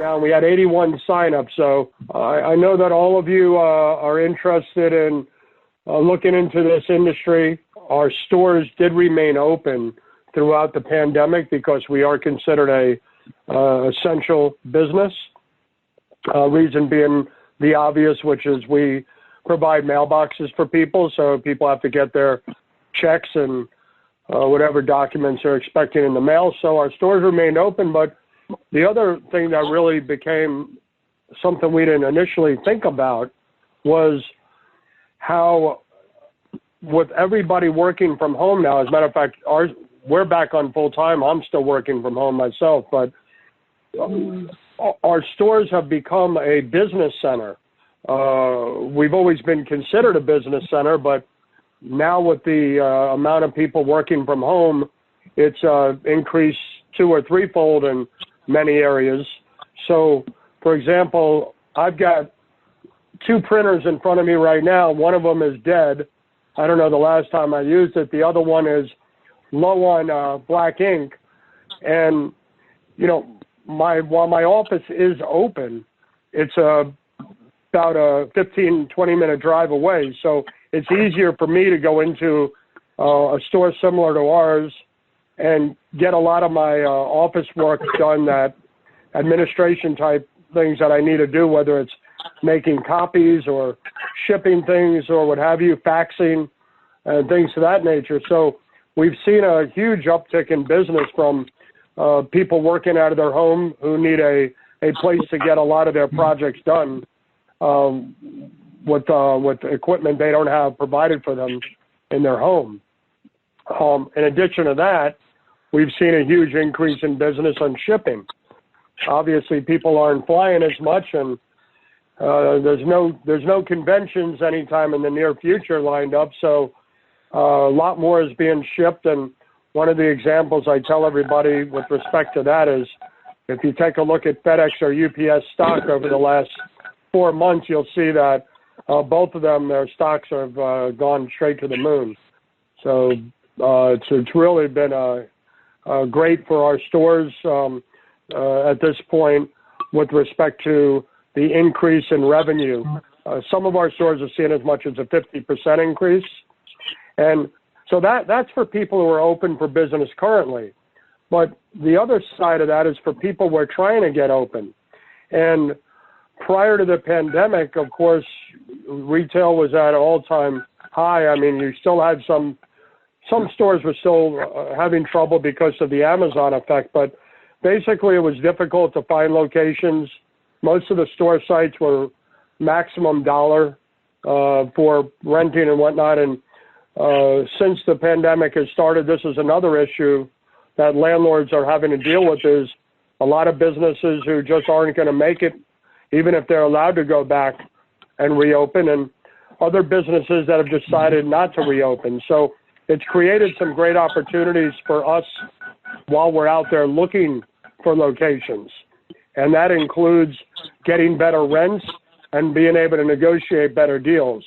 now. We had 81 signups. So I know that all of you are interested in looking into this industry. Our stores did remain open throughout the pandemic because we are considered a essential business. Reason being the obvious, which is we provide mailboxes for people, so people have to get their checks and whatever documents they're expecting in the mail. So our stores remained open, but the other thing that really became something we didn't initially think about was how, with everybody working from home now, as a matter of fact, we're back on full time. I'm still working from home myself, but our stores have become a business center. We've always been considered a business center, but now with the amount of people working from home, it's increased 2 or 3-fold in many areas. So, for example, I've got 2 printers in front of me right now. One of them is dead. I don't know the last time I used it. The other one is low on black ink. And, you know, while my office is open, it's about a 15, 20-minute drive away. So it's easier for me to go into a store similar to ours and get a lot of my office work done, that administration type things that I need to do, whether it's making copies or shipping things or what have you, faxing and things of that nature. So we've seen a huge uptick in business from people working out of their home who need a place to get a lot of their projects done with equipment they don't have provided for them in their home. In addition to that, we've seen a huge increase in business on shipping. Obviously, people aren't flying as much, and there's no conventions anytime in the near future lined up, so a lot more is being shipped. And one of the examples I tell everybody with respect to that is, if you take a look at FedEx or UPS stock over the last 4 months, you'll see that both of them, their stocks have gone straight to the moon. So it's really been great for our stores at this point with respect to the increase in revenue. Some of our stores are seeing as much as a 50% increase. And so that's for people who are open for business currently. But the other side of that is for people who are trying to get open. And prior to the pandemic, of course, retail was at an all-time high. I mean, you still had some stores were still having trouble because of the Amazon effect, but basically it was difficult to find locations. Most of the store sites were maximum dollar for renting and whatnot. And since the pandemic has started, this is another issue that landlords are having to deal with, is a lot of businesses who just aren't going to make it, even if they're allowed to go back and reopen, and other businesses that have decided not to reopen. So it's created some great opportunities for us while we're out there looking for locations. And that includes getting better rents and being able to negotiate better deals.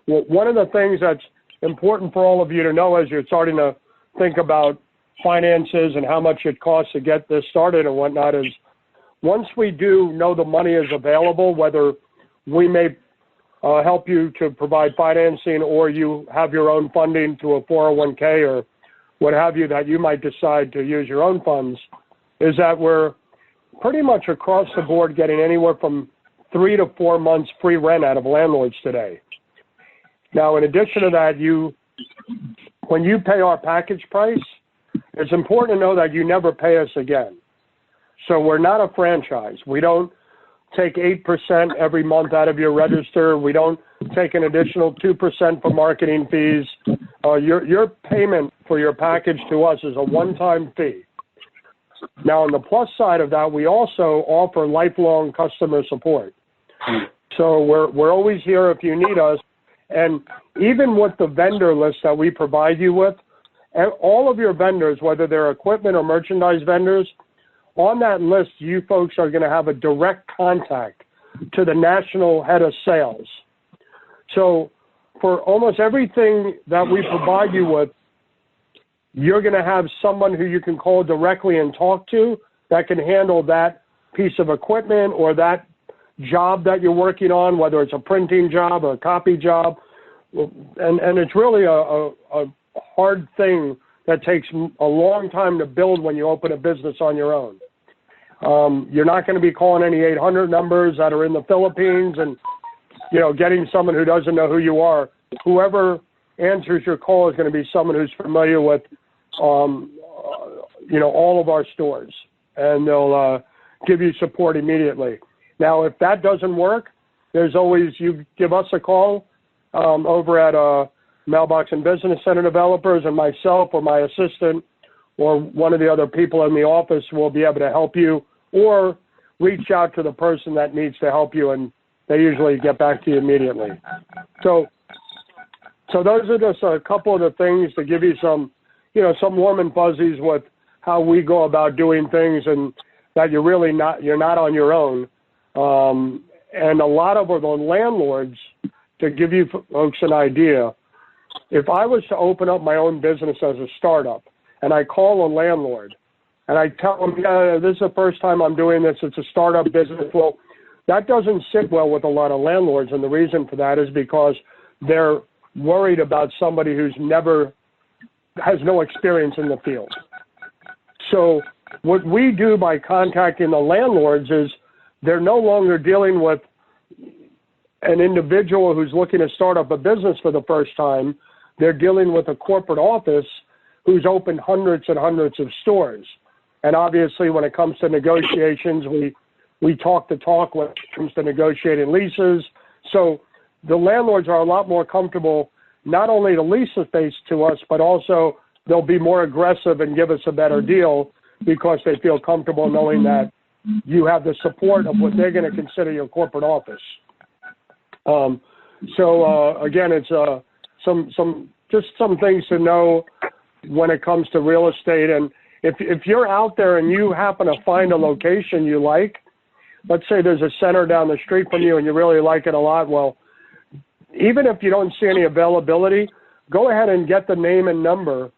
Well, one of the things that's important for all of you to know as you're starting to think about finances and how much it costs to get this started and whatnot is, once we do know the money is available, whether we may help you to provide financing or you have your own funding to a 401k or what have you, that you might decide to use your own funds, is that we're pretty much across the board getting anywhere from 3 to 4 months free rent out of landlords today. Now, in addition to that, when you pay our package price, it's important to know that you never pay us again. So we're not a franchise. We don't take 8% every month out of your register. We don't take an additional 2% for marketing fees. Your payment for your package to us is a one-time fee. Now, on the plus side of that, we also offer lifelong customer support. So we're always here if you need us. And even with the vendor list that we provide you with, all of your vendors, whether they're equipment or merchandise vendors, on that list, you folks are going to have a direct contact to the national head of sales. So for almost everything that we provide you with, you're going to have someone who you can call directly and talk to that can handle that piece of equipment or that job that you're working on, whether it's a printing job or a copy job. And it's really a hard thing that takes a long time to build when you open a business on your own. You're not going to be calling any 800 numbers that are in the Philippines and, getting someone who doesn't know who you are. Whoever answers your call is going to be someone who's familiar with, all of our stores, and they'll give you support immediately. Now, if that doesn't work, there's always, you give us a call over at Mailbox and Business Center Developers, and myself or my assistant or one of the other people in the office will be able to help you, or reach out to the person that needs to help you, and they usually get back to you immediately. So those are just a couple of the things to give you some, some warm and fuzzies with how we go about doing things, and that you're not on your own. And a lot of the landlords, to give you folks an idea, if I was to open up my own business as a startup and I call a landlord and I tell them, yeah, this is the first time I'm doing this, it's a startup business, well, that doesn't sit well with a lot of landlords. And the reason for that is because they're worried about somebody who's has no experience in the field. So what we do by contacting the landlords is they're no longer dealing with an individual who's looking to start up a business for the first time. They're dealing with a corporate office who's opened hundreds and hundreds of stores. And obviously, when it comes to negotiations, we talk the talk when it comes to negotiating leases. So the landlords are a lot more comfortable not only to lease the space to us, but also they'll be more aggressive and give us a better deal because they feel comfortable knowing that you have the support of what they're going to consider your corporate office. Again, it's some things to know when it comes to real estate. And if you're out there and you happen to find a location you like, let's say there's a center down the street from you and you really like it a lot, well, even if you don't see any availability, go ahead and get the name and number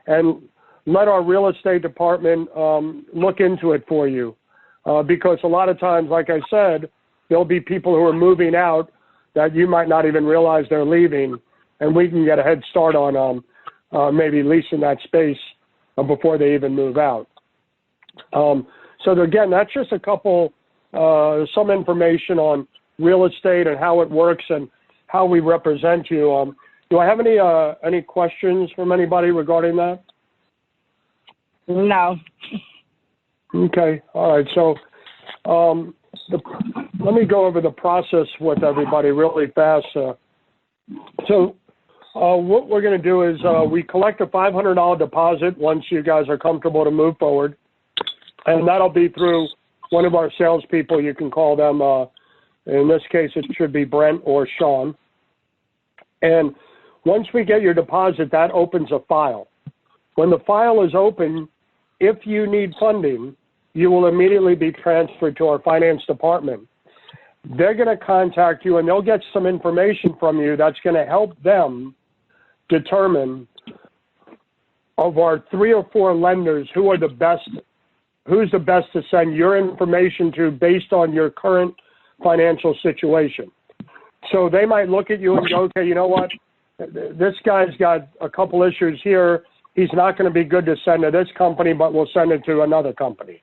and let our real estate department look into it for you. Because a lot of times, like I said, there'll be people who are moving out that you might not even realize they're leaving, and we can get a head start on maybe leasing that space before they even move out. So again, that's just a couple, some information on real estate and how it works and how we represent you. Do I have any questions from anybody regarding that? No. Okay. All right. So let me go over the process with everybody really fast. What we're going to do is we collect a $500 deposit once you guys are comfortable to move forward. And that'll be through one of our salespeople. You can call them. In this case, it should be Brent or Sean. And once we get your deposit, that opens a file. When the file is open, if you need funding, you will immediately be transferred to our finance department. They're going to contact you and they'll get some information from you that's going to help them determine of our 3 or 4 lenders who's the best to send your information to based on your current financial situation. So they might look at you and go, okay, you know what? This guy's got a couple issues here. He's not going to be good to send to this company, but we'll send it to another company.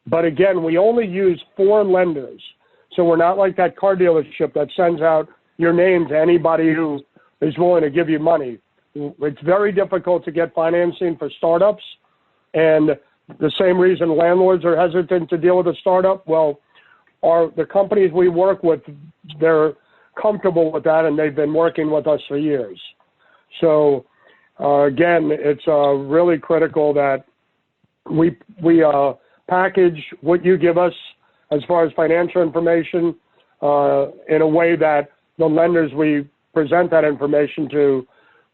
But again, we only use 4 lenders. So we're not like that car dealership that sends out your name to anybody who is willing to give you money. It's very difficult to get financing for startups. And the same reason landlords are hesitant to deal with a startup, well, the companies we work with, they're comfortable with that, and they've been working with us for years. So, again, it's really critical that we package what you give us as far as financial information in a way that the lenders we present that information to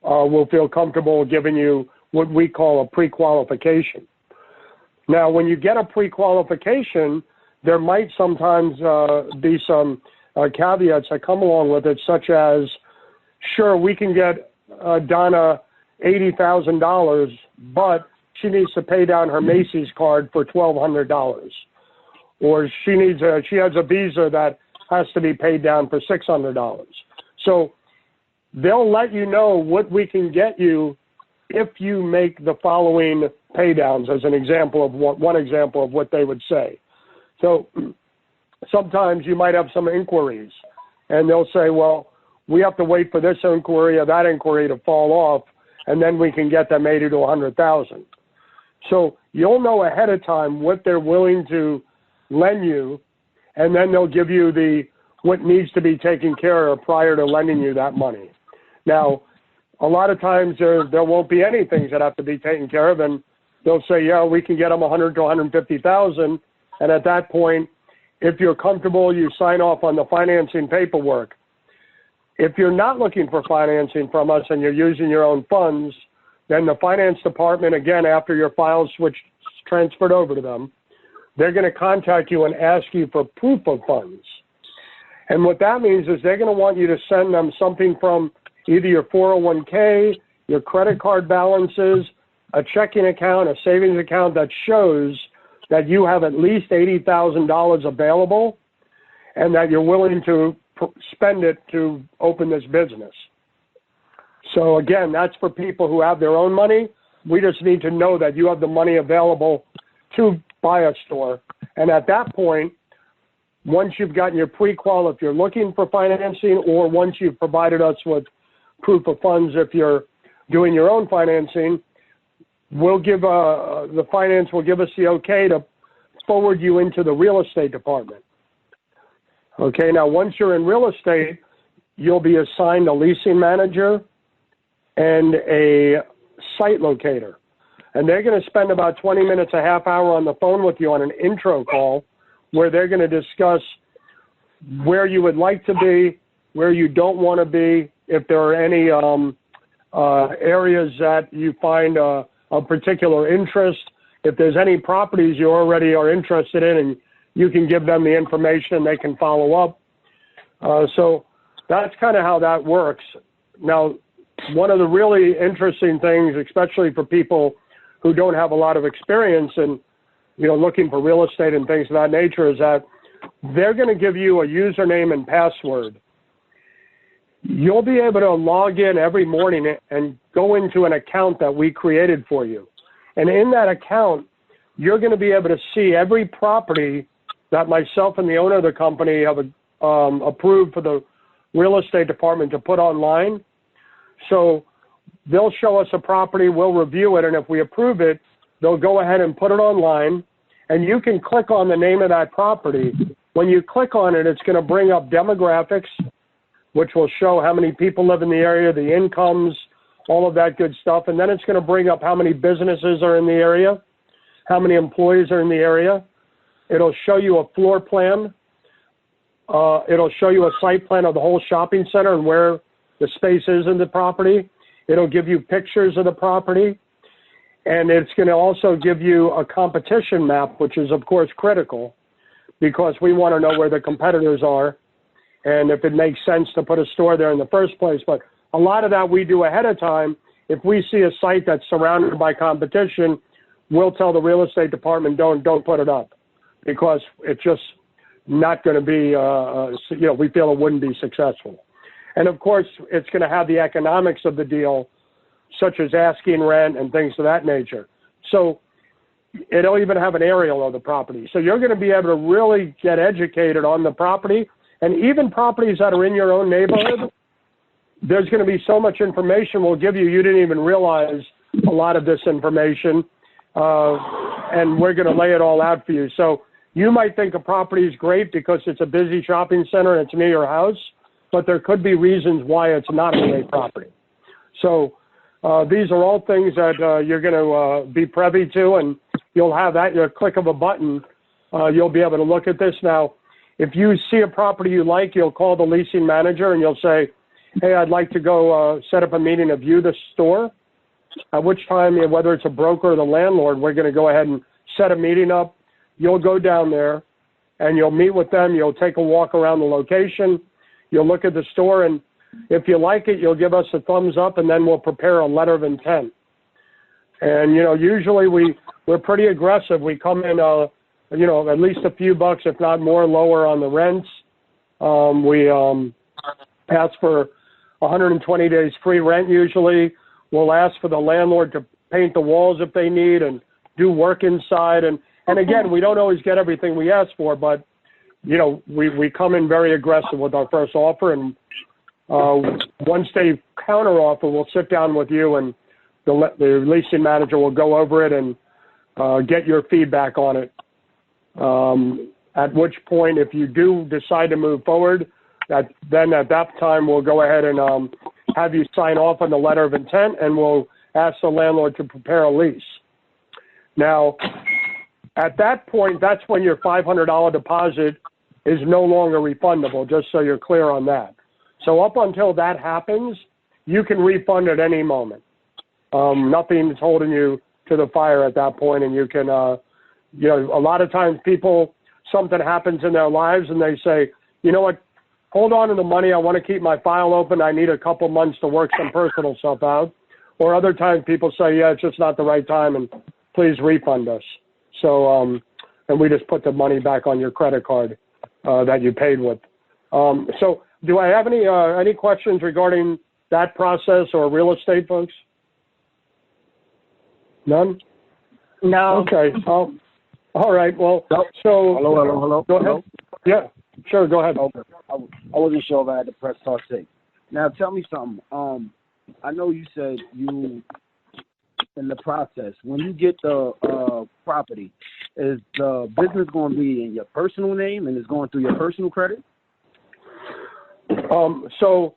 will feel comfortable giving you what we call a pre-qualification. Now, when you get a pre-qualification, there might sometimes be some caveats that come along with it, such as, sure, we can get Donna $80,000, but she needs to pay down her Macy's card for $1,200. or she has a visa that has to be paid down for $600. So they'll let you know what we can get you if you make the following pay downs, as an example of one example of what they would say. So sometimes you might have some inquiries, and they'll say, well, we have to wait for this inquiry or that inquiry to fall off, and then we can get them 80 to 100,000. So you'll know ahead of time what they're willing to lend you, and then they'll give you what needs to be taken care of prior to lending you that money. Now, a lot of times there won't be any things that have to be taken care of, and they'll say, yeah, we can get them 100 to 150,000, and at that point, if you're comfortable, you sign off on the financing paperwork. If you're not looking for financing from us and you're using your own funds, then the finance department, again, after your files transferred over to them, they're going to contact you and ask you for proof of funds. And what that means is they're going to want you to send them something from either your 401k, your credit card balances, a checking account, a savings account that shows that you have at least $80,000 available and that you're willing to spend it to open this business. So again, that's for people who have their own money. We just need to know that you have the money available to buy a store. And at that point, once you've gotten your pre-qual, if you're looking for financing, or once you've provided us with proof of funds, if you're doing your own financing, we'll give the finance will give us the okay to forward you into the real estate department. Okay, now once you're in real estate, you'll be assigned a leasing manager and a site locator. And they're going to spend about 20 minutes, a half hour on the phone with you on an intro call where they're going to discuss where you would like to be, where you don't want to be, if there are any areas that you find of particular interest, if there's any properties you already are interested in, and you can give them the information and they can follow up. So that's kind of how that works. Now, one of the really interesting things, especially for people who don't have a lot of experience in, looking for real estate and things of that nature, is that they're going to give you a username and password. You'll be able to log in every morning and go into an account that we created for you. And in that account, you're going to be able to see every property that myself and the owner of the company have approved for the real estate department to put online. So they'll show us a property, we'll review it, and if we approve it, they'll go ahead and put it online, and you can click on the name of that property. When you click on it, it's going to bring up demographics, which will show how many people live in the area, the incomes, all of that good stuff. And then it's going to bring up how many businesses are in the area, how many employees are in the area. It'll show you a floor plan. It'll show you a site plan of the whole shopping center and where the space is in the property. It'll give you pictures of the property. And it's going to also give you a competition map, which is, of course, critical because we want to know where the competitors are and if it makes sense to put a store there in the first place. But a lot of that we do ahead of time. If we see a site that's surrounded by competition, we'll tell the real estate department, don't put it up, because it's just not going to be, we feel it wouldn't be successful. And of course, it's going to have the economics of the deal, such as asking rent and things of that nature. So it'll even have an aerial of the property. So you're going to be able to really get educated on the property. And even properties that are in your own neighborhood, there's going to be so much information we'll give you, you didn't even realize a lot of this information, and we're going to lay it all out for you. So you might think a property is great because it's a busy shopping center and it's near your house, but there could be reasons why it's not a great property. So these are all things that you're going to be privy to, and you'll have that, your click of a button, you'll be able to look at this. Now, if you see a property you like, you'll call the leasing manager and you'll say, hey, I'd like to go set up a meeting to view the store, at which time, whether it's a broker or the landlord, we're going to go ahead and set a meeting up. You'll go down there and you'll meet with them. You'll take a walk around the location. You'll look at the store, and if you like it, you'll give us a thumbs up, and then we'll prepare a letter of intent. And, usually we're pretty aggressive. We come in at least a few bucks, if not more, lower on the rents. We ask for 120 days free rent usually. We'll ask for the landlord to paint the walls if they need and do work inside. And again, we don't always get everything we ask for, but, we come in very aggressive with our first offer. And once they counter offer, we'll sit down with you and the leasing manager will go over it and get your feedback on it. At which point, if you do decide to move forward, then at that time we'll go ahead and have you sign off on the letter of intent, and we'll ask the landlord to prepare a lease. Now, at that point, that's when your $500 deposit is no longer refundable, just so you're clear on that. So up until that happens, you can refund at any moment. Nothing's holding you to the fire at that point, and you can, a lot of times something happens in their lives and they say, you know what, hold on to the money. I want to keep my file open. I need a couple months to work some personal stuff out. Or other times people say, yeah, it's just not the right time and please refund us. So, and we just put the money back on your credit card that you paid with. So do I have any questions regarding that process or real estate, folks? None? No. Okay. All right. Well, so. Hello. Go ahead. Hello? Yeah, sure. Go ahead. Okay. I wasn't sure if I had to press star 6. Now, tell me something. I know you said you, in the process, when you get the property, is the business going to be in your personal name and it's going through your personal credit? So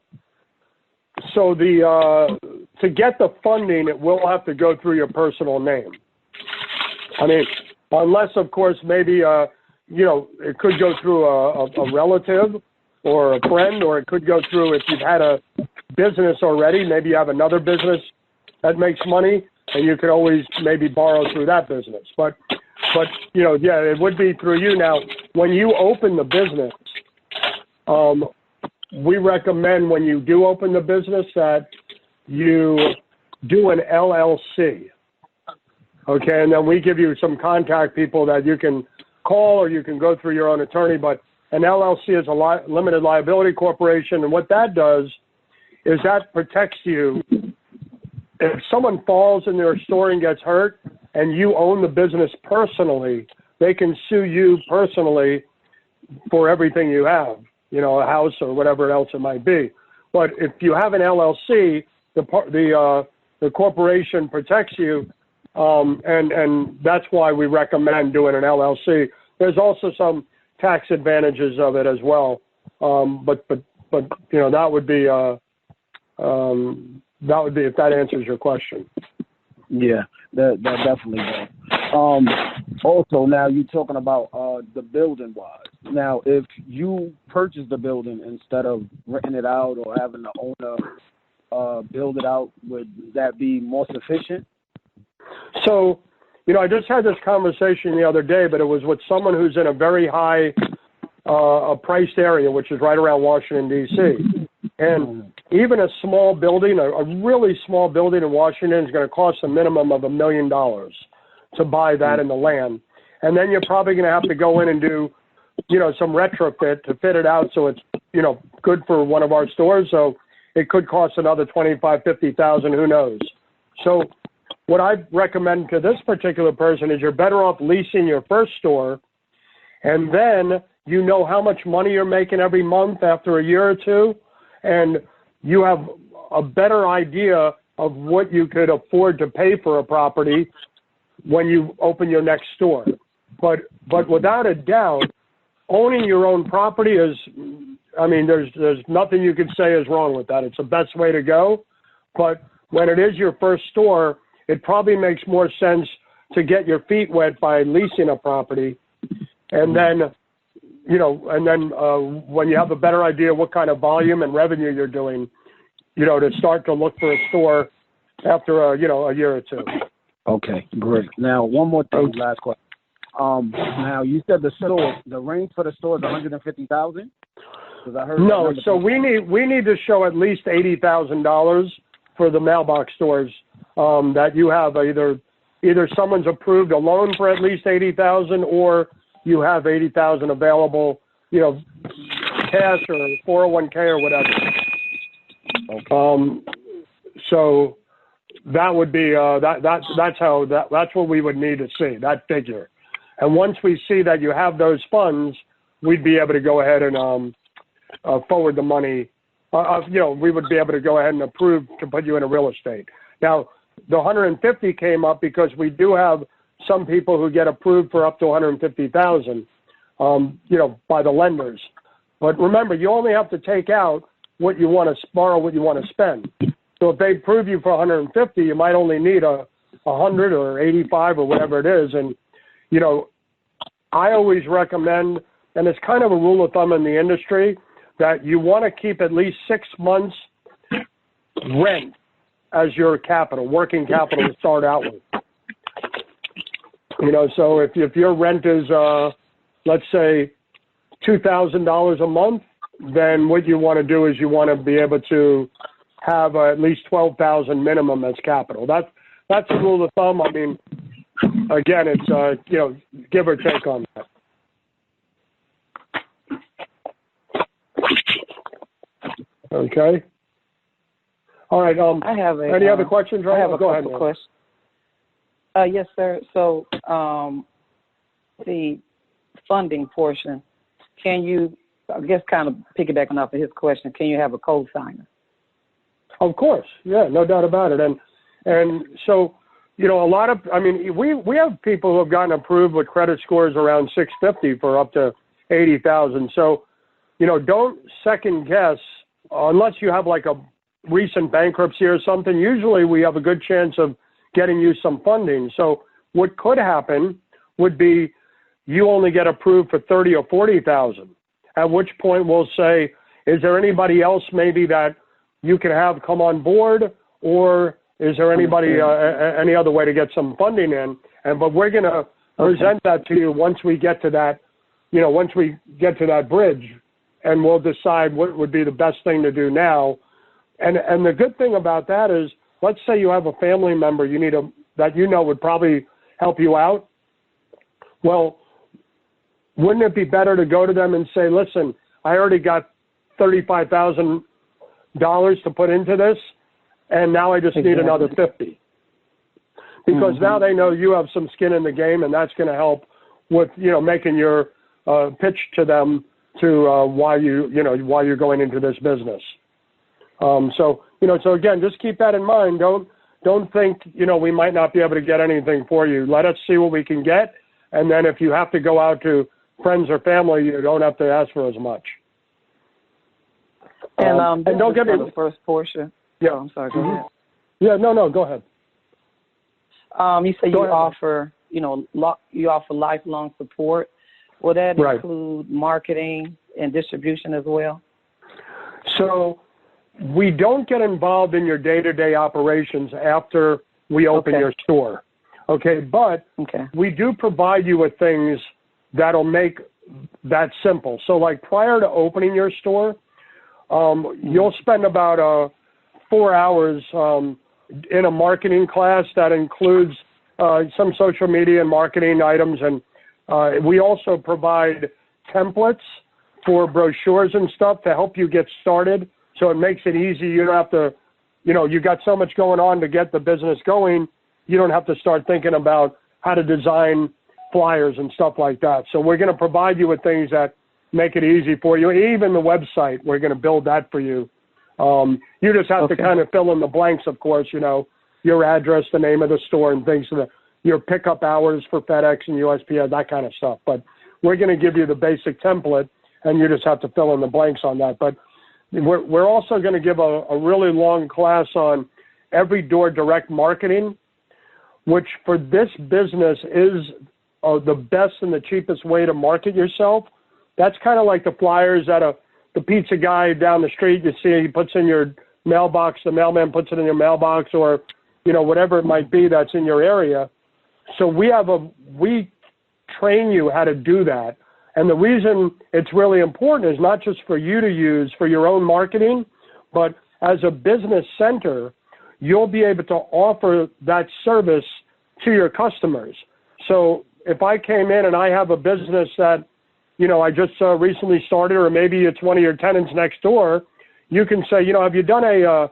to get the funding, it will have to go through your personal name. I mean, unless, of course, maybe, it could go through a relative or a friend, or it could go through, if you've had a business already, maybe you have another business that makes money, and you could always maybe borrow through that business. But it would be through you. Now, when you open the business, we recommend when you do open the business that you do an LLC. Okay, and then we give you some contact people that you can call, or you can go through your own attorney. But an LLC is a limited liability corporation, and what that does is that protects you. If someone falls in their store and gets hurt, and you own the business personally, they can sue you personally for everything you have, a house or whatever else it might be. But if you have an LLC, the corporation protects you. And that's why we recommend doing an LLC. There's also some tax advantages of it as well. But that would be if that answers your question. Yeah, that definitely does. Also, now you're talking about the building wise. Now, if you purchase the building instead of renting it out or having the owner build it out, would that be more sufficient? So, I just had this conversation the other day, but it was with someone who's in a very high priced area, which is right around Washington, D.C. And even a small building, a really small building in Washington is going to cost a minimum of $1 million to buy that in the land. And then you're probably going to have to go in and do, some retrofit to fit it out so it's, good for one of our stores. So it could cost another $25,000, $50,000, who knows. So what I recommend to this particular person is you're better off leasing your first store, and then you know how much money you're making every month after a year or two, and you have a better idea of what you could afford to pay for a property when you open your next store. But without a doubt, owning your own property is, there's nothing you can say is wrong with that. It's the best way to go. But when it is your first store, it probably makes more sense to get your feet wet by leasing a property. And then, when you have a better idea what kind of volume and revenue you're doing, to start to look for a store after, a year or two. Okay, great. Now, one more thing, last question. Now, you said the range for the store is $150,000? No, so we need to show at least $80,000 for the mailbox stores, that you have either someone's approved a loan for at least $80,000, or you have 80,000 available, you know, cash or 401k or whatever. So that would be that's what we would need to see, that figure. And once we see that you have those funds, we'd be able to go ahead and forward the money. You know, we would be able to go ahead and approve to put you in a real estate. Now, the 150 came up because we do have some people who get approved for up to 150,000, you know, by the lenders. But remember, you only have to take out what you want to borrow, what you want to spend. So if they approve you for 150, you might only need 100 or 85 or whatever it is. And, you know, I always recommend, and it's kind of a rule of thumb in the industry, that you want to keep at least 6 months rent as your capital, working capital to start out with. You know, so if your rent is, let's say, $2,000 a month, then what you want to do is you want to be able to have at least $12,000 minimum as capital. That's a rule of thumb. I mean, again, it's you know, give or take on that. Okay. All right. I have any other questions? Right? I have a Go ahead. couple questions. Yes, sir. So the funding portion, can you, I guess kind of piggybacking off of his question, can you have a co-signer? Of course. Yeah, no doubt about it. And so, you know, I mean, we have people who have gotten approved with credit scores around 650 for up to 80,000. So, you know, don't second guess unless you have like a recent bankruptcy or something. Usually we have a good chance of getting you some funding. So what could happen would be you only get approved for 30 or 40,000, at which point we'll say, is there anybody else maybe that you can have come on board, or is there anybody, any other way to get some funding in? But we're going to present that to you once we get to that, you know, once we get to that bridge, and we'll decide what would be the best thing to do now. And the good thing about that is, let's say you have a family member you need that you know would probably help you out. Well, wouldn't it be better to go to them and say, listen, I already got $35,000 to put into this, and now I just need another 50. Because now they know you have some skin in the game, and that's going to help with, you know, making your pitch to them to why you're going into this business. So, you know, so again, just keep that in mind. Don't think, you know, we might not be able to get anything for you. Let us see what we can get. And then if you have to go out to friends or family, you don't have to ask for as much. And don't get me the first portion. Yeah. Oh, I'm sorry. Go ahead. Yeah. No. Go ahead. You say you offer, you know, you offer lifelong support. Will that include marketing and distribution as well? So we don't get involved in your day-to-day operations after we open your store. Okay. But we do provide you with things that'll make that simple. So like prior to opening your store, you'll spend about 4 hours in a marketing class that includes some social media and marketing items. And we also provide templates for brochures and stuff to help you get started. So it makes it easy. You don't have to, you know, you got so much going on to get the business going. You don't have to start thinking about how to design flyers and stuff like that. So we're going to provide you with things that make it easy for you. Even the website, we're going to build that for you. You just have to kind of fill in the blanks, of course, you know, your address, the name of the store, and things, your pickup hours for FedEx and USPS, that kind of stuff. But we're going to give you the basic template, and you just have to fill in the blanks on that. But we're also going to give a really long class on every door direct marketing, which for this business is the best and the cheapest way to market yourself. That's kind of like the flyers that the pizza guy down the street, you see, he puts in your mailbox, the mailman puts it in your mailbox, or, you know, whatever it might be that's in your area. So we train you how to do that. And the reason it's really important is not just for you to use for your own marketing, but as a business center, you'll be able to offer that service to your customers. So if I came in and I have a business that, I just recently started, or maybe it's one of your tenants next door, you can say, have you done a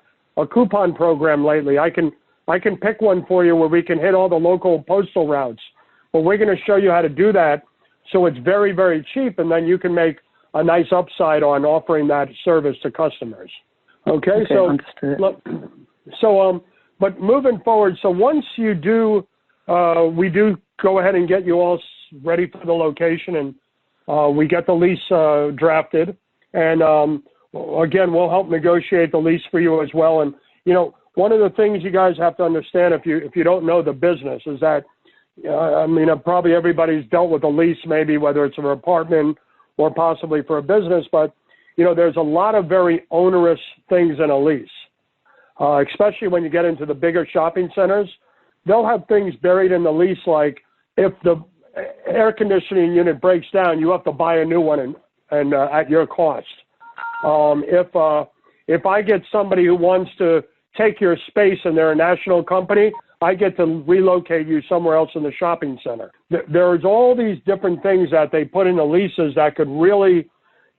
coupon program lately? I can pick one for you where we can hit all the local postal routes. But we're going to show you how to do that so it's very, very cheap, and then you can make a nice upside on offering that service to customers. Okay, so understood. Look, but moving forward, so once you do, we do go ahead and get you all ready for the location, and we get the lease drafted, and again, we'll help negotiate the lease for you as well. And one of the things you guys have to understand, if you don't know the business, is that probably everybody's dealt with a lease, maybe whether it's an apartment or possibly for a business, but there's a lot of very onerous things in a lease, especially when you get into the bigger shopping centers. They'll have things buried in the lease, like if the air conditioning unit breaks down, you have to buy a new one and at your cost. If I get somebody who wants to take your space and they're a national company, I get to relocate you somewhere else in the shopping center. There's all these different things that they put in the leases that could really,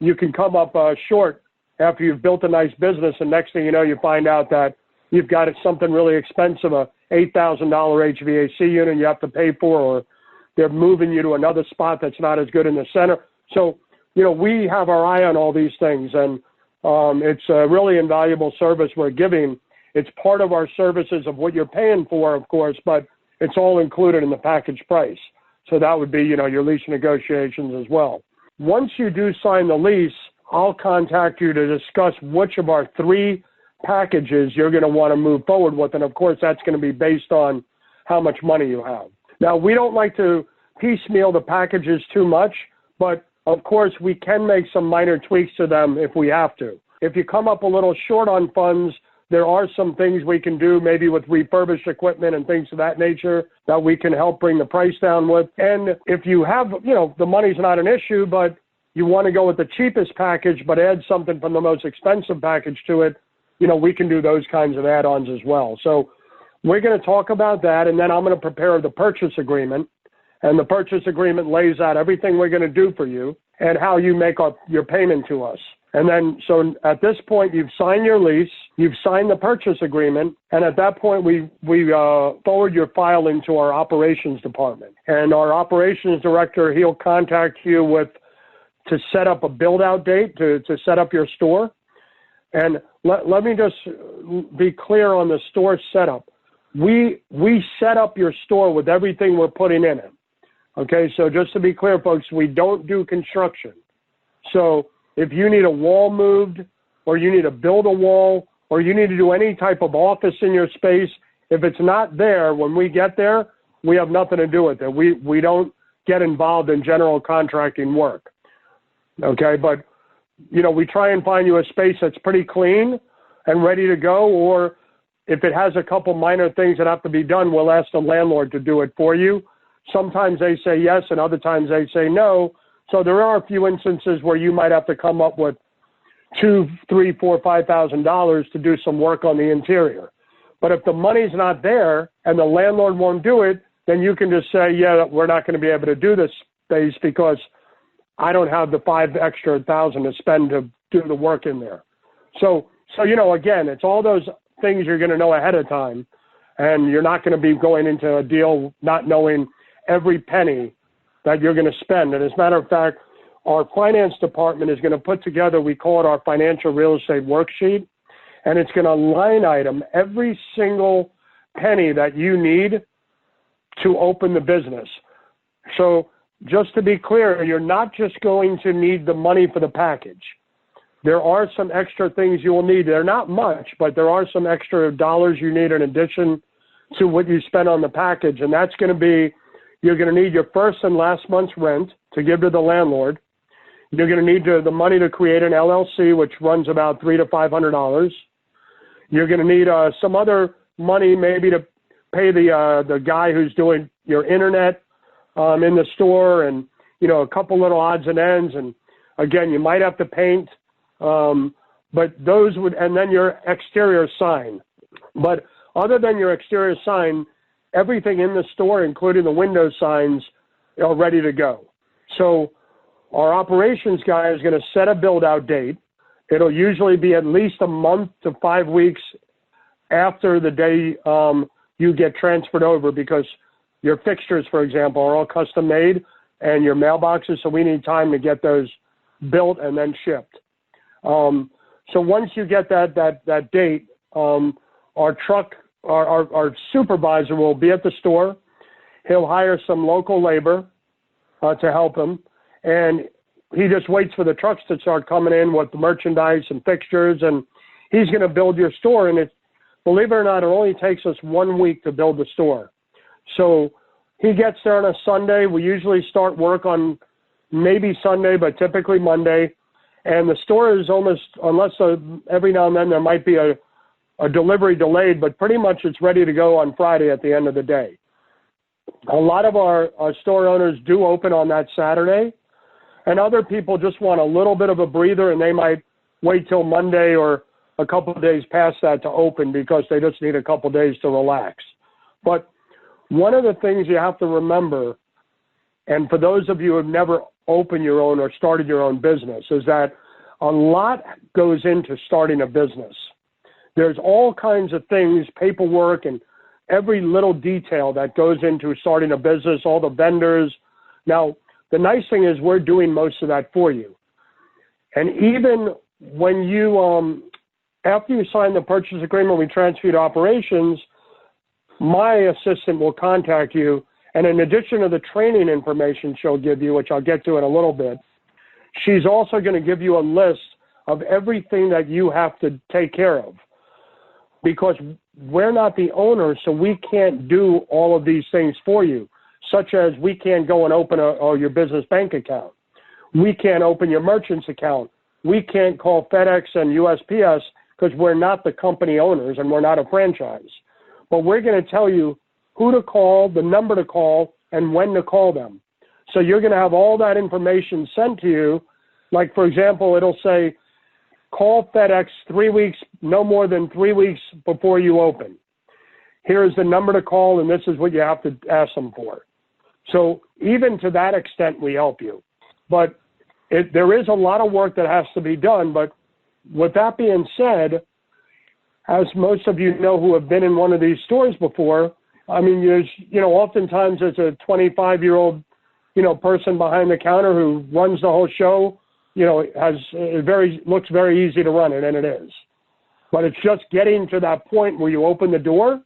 you can come up short after you've built a nice business, and next thing you know, you find out that you've got something really expensive, a $8,000 HVAC unit you have to pay for, or they're moving you to another spot that's not as good in the center. So, we have our eye on all these things, and it's a really invaluable service we're giving. It's part of our services of what you're paying for, of course, but it's all included in the package price. So that would be, your lease negotiations as well. Once you do sign the lease, I'll contact you to discuss which of our 3 packages you're going to want to move forward with. And of course, that's going to be based on how much money you have. Now, we don't like to piecemeal the packages too much, but of course, we can make some minor tweaks to them if we have to. If you come up a little short on funds, there are some things we can do, maybe with refurbished equipment and things of that nature, that we can help bring the price down with. And if you have, the money's not an issue, but you want to go with the cheapest package, but add something from the most expensive package to it, we can do those kinds of add-ons as well. So we're going to talk about that, and then I'm going to prepare the purchase agreement. And the purchase agreement lays out everything we're going to do for you and how you make your payment to us. And then, so at this point, you've signed your lease, you've signed the purchase agreement, and at that point, we forward your file into our operations department. And our operations director, he'll contact you to set up a build-out date, to set up your store. And let me just be clear on the store setup. We set up your store with everything we're putting in it. Okay, so just to be clear, folks, we don't do construction. So if you need a wall moved, or you need to build a wall, or you need to do any type of office in your space, if it's not there, when we get there, we have nothing to do with it. We don't get involved in general contracting work. Okay, but, we try and find you a space that's pretty clean and ready to go, or if it has a couple minor things that have to be done, we'll ask the landlord to do it for you. Sometimes they say yes, and other times they say no. So there are a few instances where you might have to come up with $2,000, $3,000, $4,000, $5,000 to do some work on the interior. But if the money's not there and the landlord won't do it, then you can just say, yeah, we're not going to be able to do this space because I don't have the $5,000 extra to spend to do the work in there. So again, it's all those things you're going to know ahead of time, and you're not going to be going into a deal not knowing every penny that you're going to spend. And as a matter of fact, our finance department is going to put together, we call it our financial real estate worksheet, and it's going to line item every single penny that you need to open the business. So just to be clear, you're not just going to need the money for the package. There are some extra things you will need. They're not much, but there are some extra dollars you need in addition to what you spend on the package, and that's going to be, you're going to need your first and last month's rent to give to the landlord. You're going to need the money to create an LLC, which runs about $300 to $500. You're going to need some other money, maybe to pay the guy who's doing your internet in the store, and a couple little odds and ends. And again, you might have to paint, but those would, and then your exterior sign. But other than your exterior sign, everything in the store, including the window signs, are ready to go. So our operations guy is going to set a build-out date. It'll usually be at least a month to 5 weeks after the day you get transferred over, because your fixtures, for example, are all custom made, and your mailboxes, so we need time to get those built and then shipped. So once you get that date, our supervisor will be at the store. He'll hire some local labor to help him, and he just waits for the trucks to start coming in with the merchandise and fixtures, and he's going to build your store. And believe it or not, it only takes us 1 week to build the store. So he gets there on a Sunday. We usually start work on maybe Sunday, but typically Monday. And the store is almost, unless every now and then there might be a delivery delayed, but pretty much it's ready to go on Friday at the end of the day. A lot of our store owners do open on that Saturday, and other people just want a little bit of a breather, and they might wait till Monday or a couple of days past that to open because they just need a couple of days to relax. But one of the things you have to remember, and for those of you who have never opened your own or started your own business, is that a lot goes into starting a business. There's all kinds of things, paperwork, and every little detail that goes into starting a business, all the vendors. Now, the nice thing is we're doing most of that for you. And even when you, after you sign the purchase agreement, we transfer you to operations, my assistant will contact you. And in addition to the training information she'll give you, which I'll get to in a little bit, she's also going to give you a list of everything that you have to take care of. Because we're not the owner, so we can't do all of these things for you, such as we can't go and open your business bank account. We can't open your merchant's account. We can't call FedEx and USPS because we're not the company owners and we're not a franchise. But we're going to tell you who to call, the number to call, and when to call them. So you're going to have all that information sent to you. Like, for example, it'll say, call FedEx 3 weeks, no more than 3 weeks before you open. Here's the number to call, and this is what you have to ask them for. So even to that extent, we help you. But there is a lot of work that has to be done. But with that being said, as most of you know who have been in one of these stores before, I mean, oftentimes there's a 25-year-old, person behind the counter who runs the whole show. Looks very easy to run it, and it is. But it's just getting to that point where you open the door.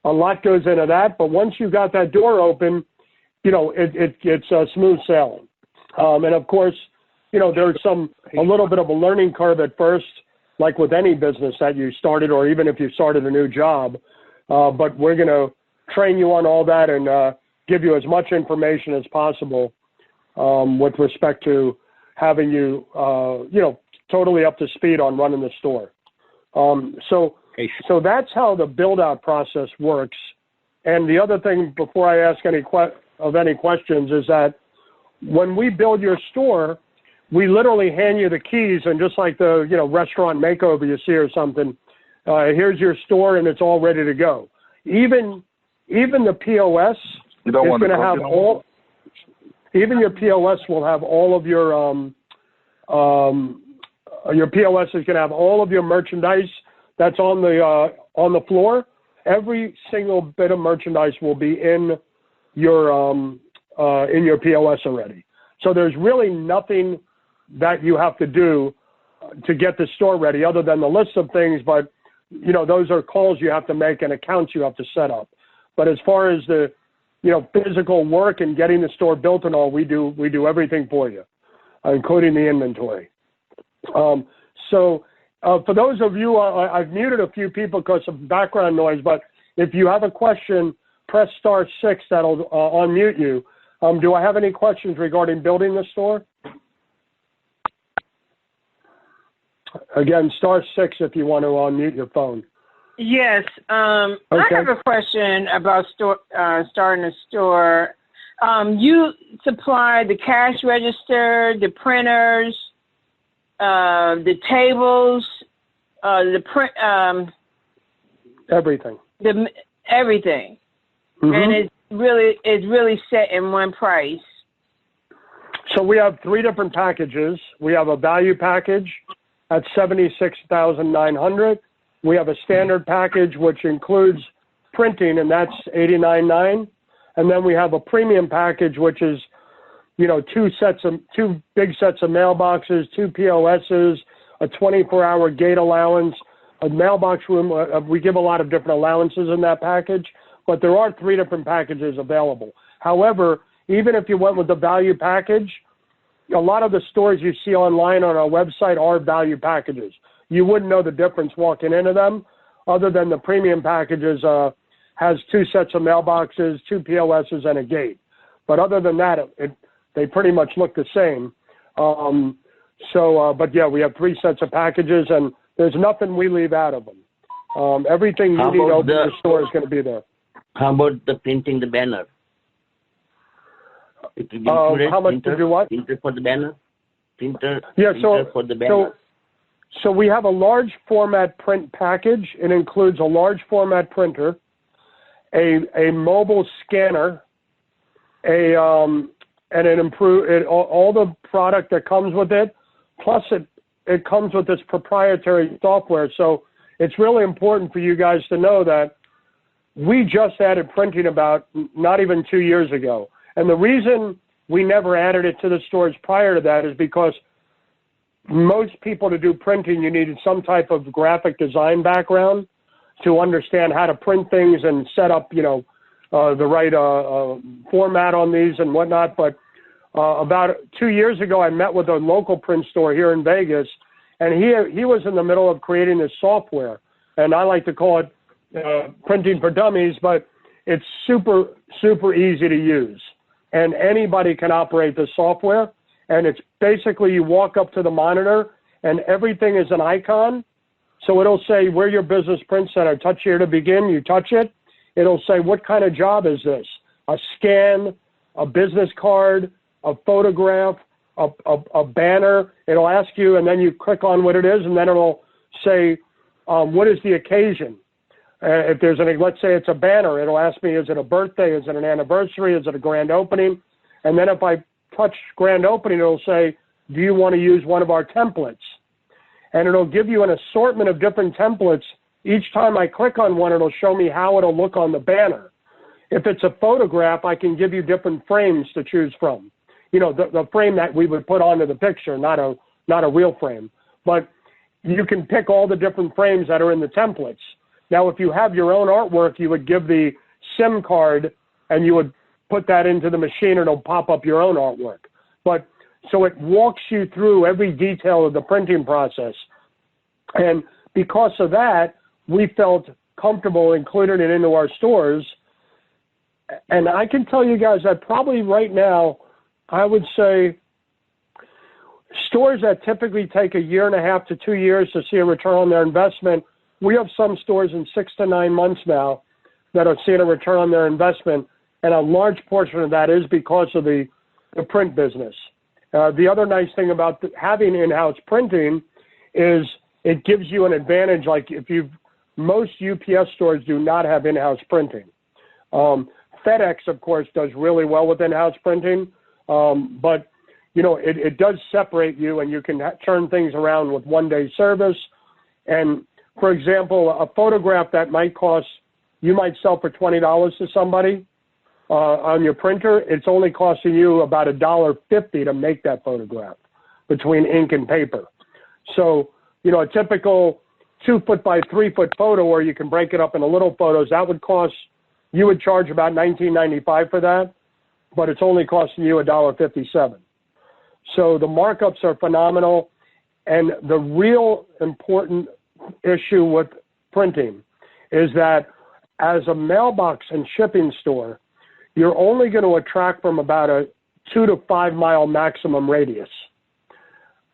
A lot goes into that, but once you got that door open, it's smooth sailing. And of course, there's a little bit of a learning curve at first, like with any business that you started, or even if you started a new job. But we're going to train you on all that and give you as much information as possible with respect to having you, totally up to speed on running the store. So that's how the build-out process works. And the other thing, before I ask any questions, is that when we build your store, we literally hand you the keys, and just like the restaurant makeover you see or something, here's your store, and it's all ready to go. Even the POS is going to have all. Even your POS will have all of your POS is going to have all of your merchandise that's on the floor. Every single bit of merchandise will be in your POS already. So there's really nothing that you have to do to get the store ready other than the list of things, but those are calls you have to make and accounts you have to set up. But as far as the physical work and getting the store built and all, we do everything for you, including the inventory. So for those of you, I've muted a few people because of background noise, but if you have a question, press *6, that'll unmute you. Do I have any questions regarding building the store? Again, *6 if you want to unmute your phone. Yes. Okay. I have a question about starting a store. You supply the cash register, the printers, the tables, the print, everything. Everything. Mm-hmm. And is really set in one price? So we have 3 different packages. We have a value package at $76,900. We have a standard package which includes printing, and that's $89,900. And then we have a premium package which is, 2 big sets of mailboxes, 2 POSs, a 24-hour gate allowance, a mailbox room. We give a lot of different allowances in that package, but there are 3 different packages available. However, even if you went with the value package, a lot of the stores you see online on our website are value packages. You wouldn't know the difference walking into them, other than the premium packages has 2 sets of mailboxes, 2 POSs, and a gate. But other than that, they pretty much look the same. But yeah, we have 3 sets of packages, and there's nothing we leave out of them. Everything you need to open the store is going to be there. How about the printing the banner? How much to do what? Printer for the banner? Printer for the banner. So we have a large format print package. It includes a large format printer, a mobile scanner, and all the product that comes with it. Plus, it comes with this proprietary software. So it's really important for you guys to know that we just added printing about not even 2 years ago. And the reason we never added it to the stores prior to that is because most people to do printing, you needed some type of graphic design background to understand how to print things and set up, the right format on these and whatnot. But about 2 years ago, I met with a local print store here in Vegas, and he was in the middle of creating this software. And I like to call it printing for dummies, but it's super, super easy to use. And anybody can operate this software. And it's basically you walk up to the monitor and everything is an icon. So it'll say where your business print center. Touch here to begin. You touch it. It'll say what kind of job is this? A scan, a business card, a photograph, a banner. It'll ask you, and then you click on what it is, and then it'll say what is the occasion. If there's let's say it's a banner, it'll ask me, is it a birthday? Is it an anniversary? Is it a grand opening? And then if I touch grand opening, it'll say, do you want to use one of our templates? And it'll give you an assortment of different templates. Each time I click on one, it'll show me how it'll look on the banner. If it's a photograph, I can give you different frames to choose from. The frame that we would put onto the picture, not a real frame. But you can pick all the different frames that are in the templates. Now, if you have your own artwork, you would give the SIM card and you would put that into the machine and it'll pop up your own artwork. But so it walks you through every detail of the printing process. And because of that, we felt comfortable including it into our stores. And I can tell you guys that probably right now, I would say stores that typically take 1.5 to 2 years to see a return on their investment, we have some stores in 6 to 9 months now that are seeing a return on their investment, and a large portion of that is because of the print business. The other nice thing about having in-house printing is it gives you an advantage. Like most UPS stores do not have in-house printing. FedEx, of course, does really well with in-house printing, but it does separate you, and you can turn things around with one-day service. And for example, a photograph that you might sell for $20 to somebody on your printer, it's only costing you about $1.50 to make that photograph between ink and paper. So, a typical 2-foot by 3-foot photo, where you can break it up into little photos, you would charge about $19.95 for that, but it's only costing you $1.57. So the markups are phenomenal, and the real important issue with printing is that as a mailbox and shipping store, you're only going to attract from about a 2 to 5 mile maximum radius.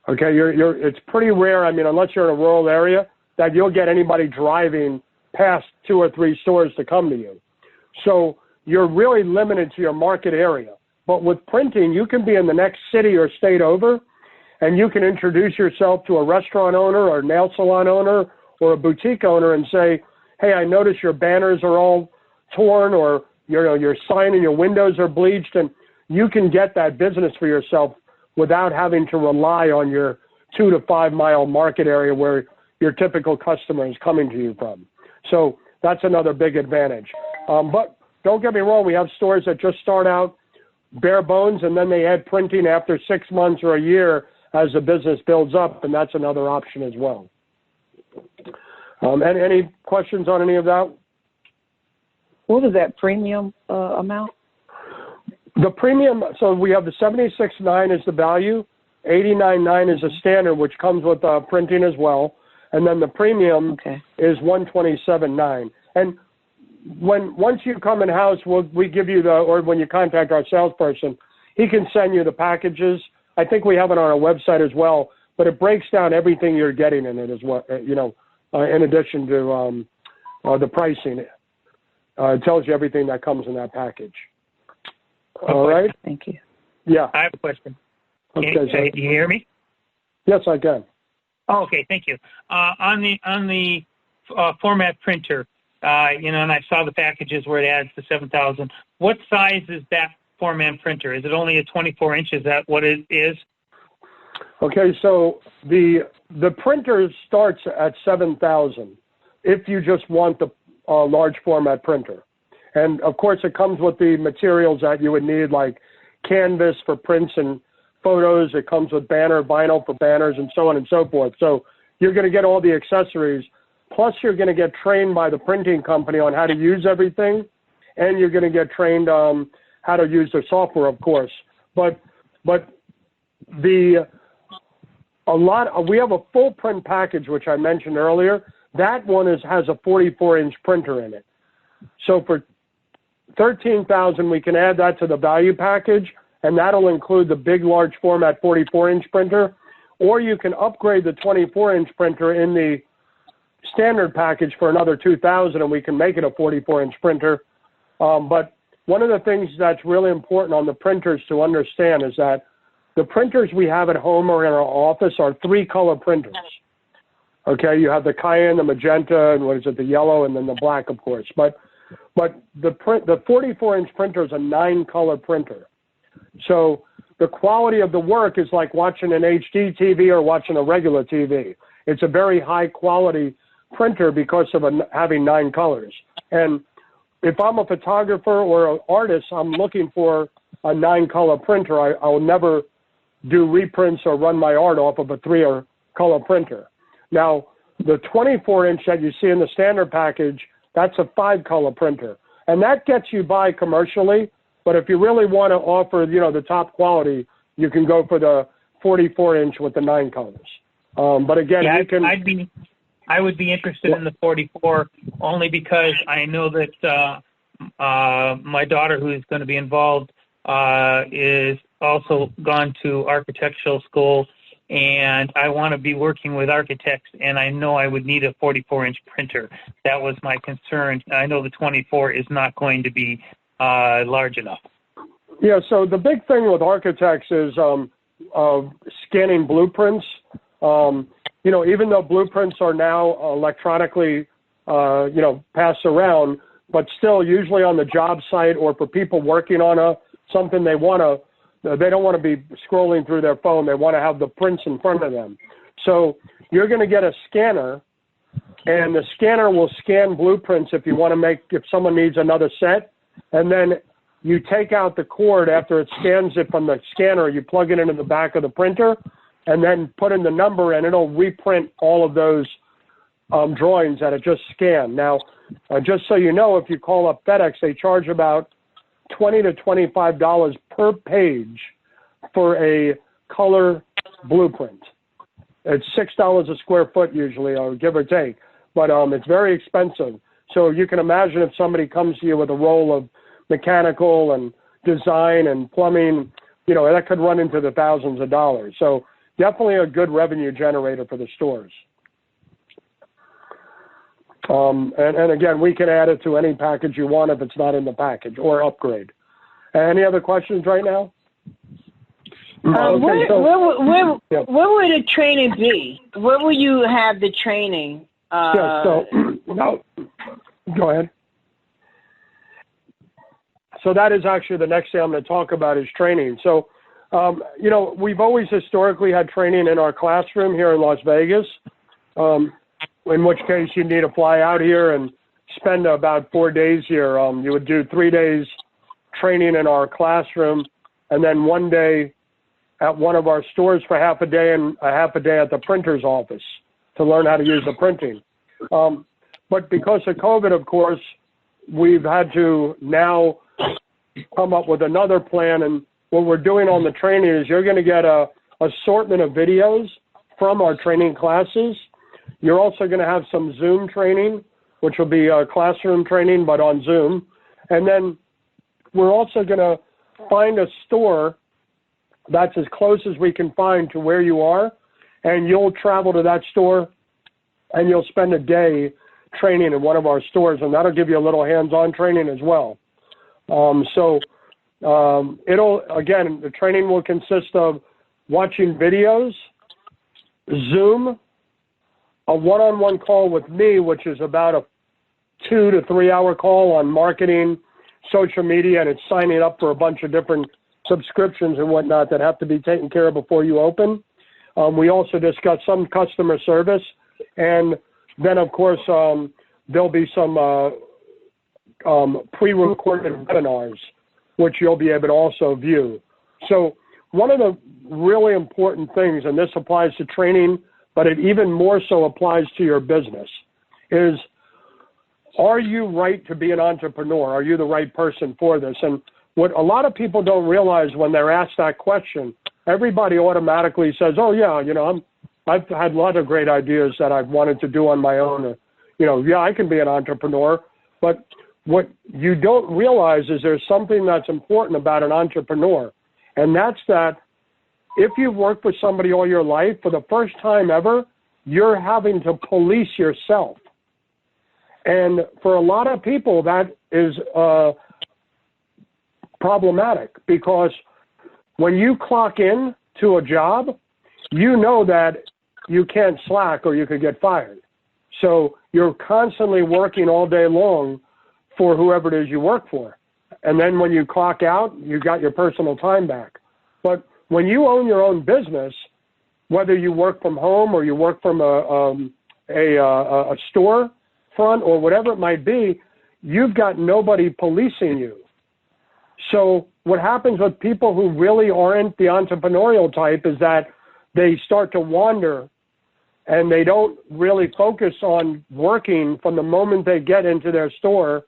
Okay, it's pretty rare. I mean, unless you're in a rural area, that you'll get anybody driving past 2 or 3 stores to come to you. So you're really limited to your market area. But with printing, you can be in the next city or state over, and you can introduce yourself to a restaurant owner or a nail salon owner or a boutique owner and say, hey, I notice your banners are all torn, or your sign and your windows are bleached, and you can get that business for yourself without having to rely on your 2 to 5 mile market area where your typical customer is coming to you from. So that's another big advantage. But don't get me wrong, we have stores that just start out bare bones and then they add printing after 6 months or a year as the business builds up, and that's another option as well. Any questions on any of that? What was that premium amount? The premium, so we have the $76.9 is the value, $89.9 is the standard, which comes with printing as well, and then the premium is $127.9. And once you come in house, we give you or when you contact our salesperson, he can send you the packages. I think we have it on our website as well, but it breaks down everything you're getting in it as well. In addition to the pricing, it tells you everything that comes in that package. All right. Thank you. Yeah. I have a question. Okay. Can you hear me? Yes, I can. Oh, okay. Thank you. On the format printer, and I saw the packages where it adds the 7,000. What size is that format printer? Is it only a 24 inch? Is that what it is? Okay, so the printer starts at 7,000 if you just want the large format printer. And of course, it comes with the materials that you would need, like canvas for prints and photos. It comes with vinyl for banners, and so on and so forth. So you're going to get all the accessories. Plus, you're going to get trained by the printing company on how to use everything, and you're going to get trained on how to use their software, of course. But we have a full print package, which I mentioned earlier. That one has a 44-inch printer in it. So for $13,000, we can add that to the value package, and that'll include the big, large format 44-inch printer. Or you can upgrade the 24-inch printer in the standard package for another $2,000, and we can make it a 44-inch printer. But one of the things that's really important on the printers to understand is that the printers we have at home or in our office are 3-color printers. Okay, you have the cayenne, the magenta, and the yellow, and then the black, of course. But the 44-inch printer is a 9-color printer. So the quality of the work is like watching an HD TV or watching a regular TV. It's a very high-quality printer because of having 9 colors. And if I'm a photographer or an artist, I'm looking for a 9-color printer. I will never do reprints or run my art off of a 3-color printer. Now, the 24-inch that you see in the standard package, that's a 5-color printer. And that gets you by commercially, but if you really want to offer, the top quality, you can go for the 44-inch with the 9 colors. But again, I would be interested in the 44 only because I know that my daughter, who is going to be involved, is also gone to architectural school, and I want to be working with architects, and I know I would need a 44-inch printer. That was my concern. I know the 24 is not going to be large enough. Yeah, so the big thing with architects is scanning blueprints. Even though blueprints are now electronically, passed around, but still usually on the job site or for people working on something they don't want to be scrolling through their phone. They want to have the prints in front of them. So you're going to get a scanner, and the scanner will scan blueprints if someone needs another set, and then you take out the cord after it scans it from the scanner, you plug it into the back of the printer, and then put in the number, and it'll reprint all of those drawings that it just scanned. Now, just so you know, if you call up FedEx, they charge about $20 to $25 per page for a color blueprint. It's $6 a square foot usually, or give or take, but it's very expensive. So you can imagine if somebody comes to you with a roll of mechanical and design and plumbing, that could run into the thousands of dollars. So definitely a good revenue generator for the stores. And again, we can add it to any package you want if it's not in the package, or upgrade. Any other questions right now? Where would the training be? Where will you have the training? Go ahead. So that is actually the next thing I'm going to talk about is training. So, you know, we've always historically had training in our classroom here in Las Vegas, in which case you need to fly out here and spend about 4 days here. You would do 3 days training in our classroom and then 1 day at one of our stores for half a day and a half a day at the printer's office to learn how to use the printing. But because of COVID, of course, we've had to now come up with another plan. And what we're doing on the training is you're going to get a assortment of videos from our training classes. You're also going to have some Zoom training, which will be classroom training, but on Zoom. And then we're also going to find a store that's as close as we can find to where you are, and you'll travel to that store and you'll spend a day training in one of our stores, and that'll give you a little hands-on training as well. Again, the training will consist of watching videos, Zoom, a one-on-one call with me, which is about a 2 to 3 hour call on marketing, social media, and it's signing up for a bunch of different subscriptions and whatnot that have to be taken care of before you open. We also discuss some customer service, and then, of course, there'll be some pre-recorded webinars, which you'll be able to also view. So one of the really important things, and this applies to training, but it even more so applies to your business, is are you right to be an entrepreneur? Are you the right person for this? And what a lot of people don't realize when they're asked that question, everybody automatically says, oh, yeah, you know, I've had a lot of great ideas that I've wanted to do on my own. You know, yeah, I can be an entrepreneur. But what you don't realize is there's something that's important about an entrepreneur. And that's that if you've worked with somebody all your life, for the first time ever, you're having to police yourself. And for a lot of people, that is problematic, because when you clock in to a job, you know that you can't slack or you could get fired. So you're constantly working all day long for whoever it is you work for. And then when you clock out, you got your personal time back. But when you own your own business, whether you work from home or you work from a store front or whatever it might be, you've got nobody policing you. So what happens with people who really aren't the entrepreneurial type is that they start to wander and they don't really focus on working from the moment they get into their store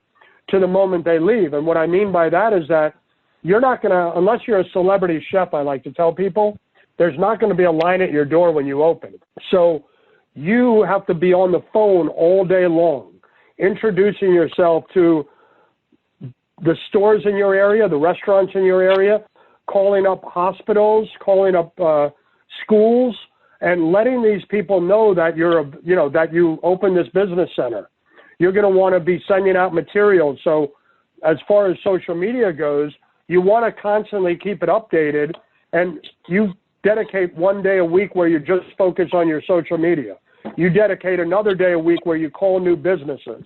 to the moment they leave. And what I mean by that is that you're not going to, unless you're a celebrity chef, I like to tell people, there's not going to be a line at your door when you open. So you have to be on the phone all day long, introducing yourself to the stores in your area, the restaurants in your area, calling up hospitals, calling up schools, and letting these people know that that you open this business center. You're going to want to be sending out materials. So as far as social media goes, you want to constantly keep it updated, and you dedicate 1 day a week where you just focus on your social media. You dedicate another day a week where you call new businesses.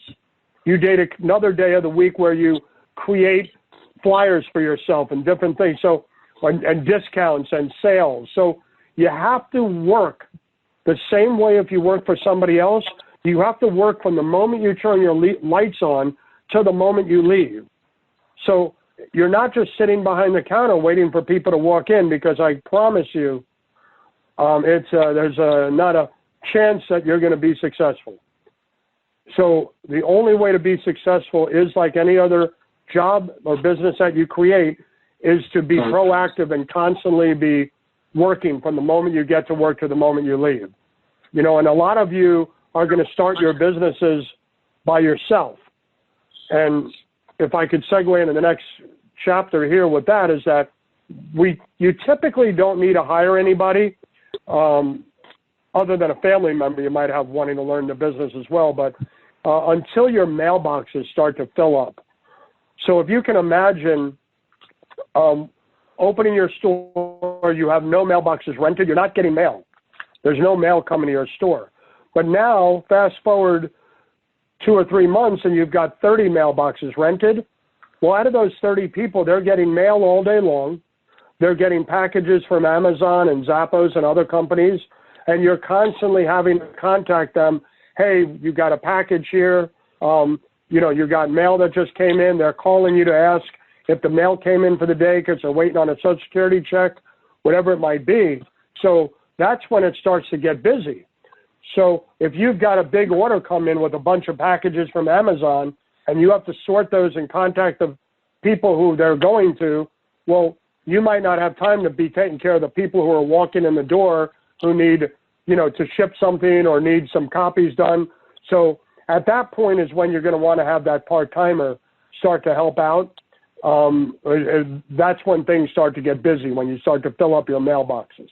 You dedicate another day of the week where you create flyers for yourself and different things. So, and discounts and sales. So you have to work the same way if you work for somebody else. You have to work from the moment you turn your lights on to the moment you leave. So you're not just sitting behind the counter waiting for people to walk in, because I promise you, there's not a chance that you're going to be successful. So the only way to be successful is like any other job or business that you create, is to be proactive and constantly be working from the moment you get to work to the moment you leave. You know, and a lot of you are going to start your businesses by yourself. And if I could segue into the next chapter here with that, is that you typically don't need to hire anybody other than a family member you might have wanting to learn the business as well, but until your mailboxes start to fill up. So if you can imagine opening your store, you have no mailboxes rented, you're not getting mail. There's no mail coming to your store. But now, fast forward 2 or 3 months, and you've got 30 mailboxes rented. Well, out of those 30 people, they're getting mail all day long. They're getting packages from Amazon and Zappos and other companies, and you're constantly having to contact them. Hey, you got a package here. You got mail that just came in. They're calling you to ask if the mail came in for the day because they're waiting on a Social Security check, whatever it might be. So that's when it starts to get busy. So if you've got a big order come in with a bunch of packages from Amazon and you have to sort those and contact the people who they're going to, well, you might not have time to be taking care of the people who are walking in the door who need, to ship something or need some copies done. So at that point is when you're going to want to have that part-timer start to help out. That's when things start to get busy, when you start to fill up your mailboxes.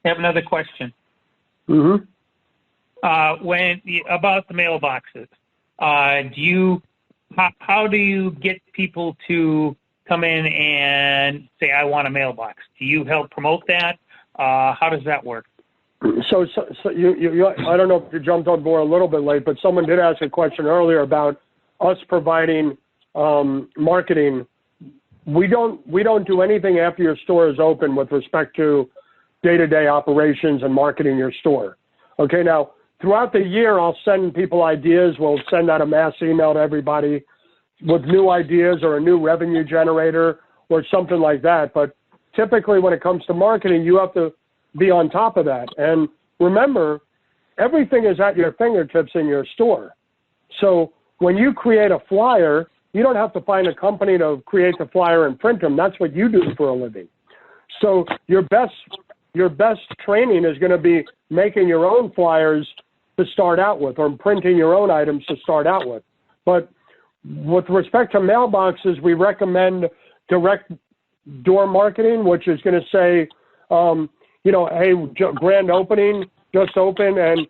I have another question. Mm-hmm. About the mailboxes, how do you get people to come in and say, I want a mailbox? Do you help promote that? How does that work? So you I don't know if you jumped on board a little bit late, but someone did ask a question earlier about us providing marketing. We don't do anything after your store is open with respect to day-to-day operations and marketing your store. Okay, now throughout the year, I'll send people ideas. We'll send out a mass email to everybody with new ideas or a new revenue generator or something like that. But typically when it comes to marketing, you have to be on top of that. And remember, everything is at your fingertips in your store. So when you create a flyer, you don't have to find a company to create the flyer and print them. That's what you do for a living. So your best training is going to be making your own flyers to start out with, or printing your own items to start out with. But with respect to mailboxes, we recommend direct door marketing, which is going to say, hey, grand opening, just open. And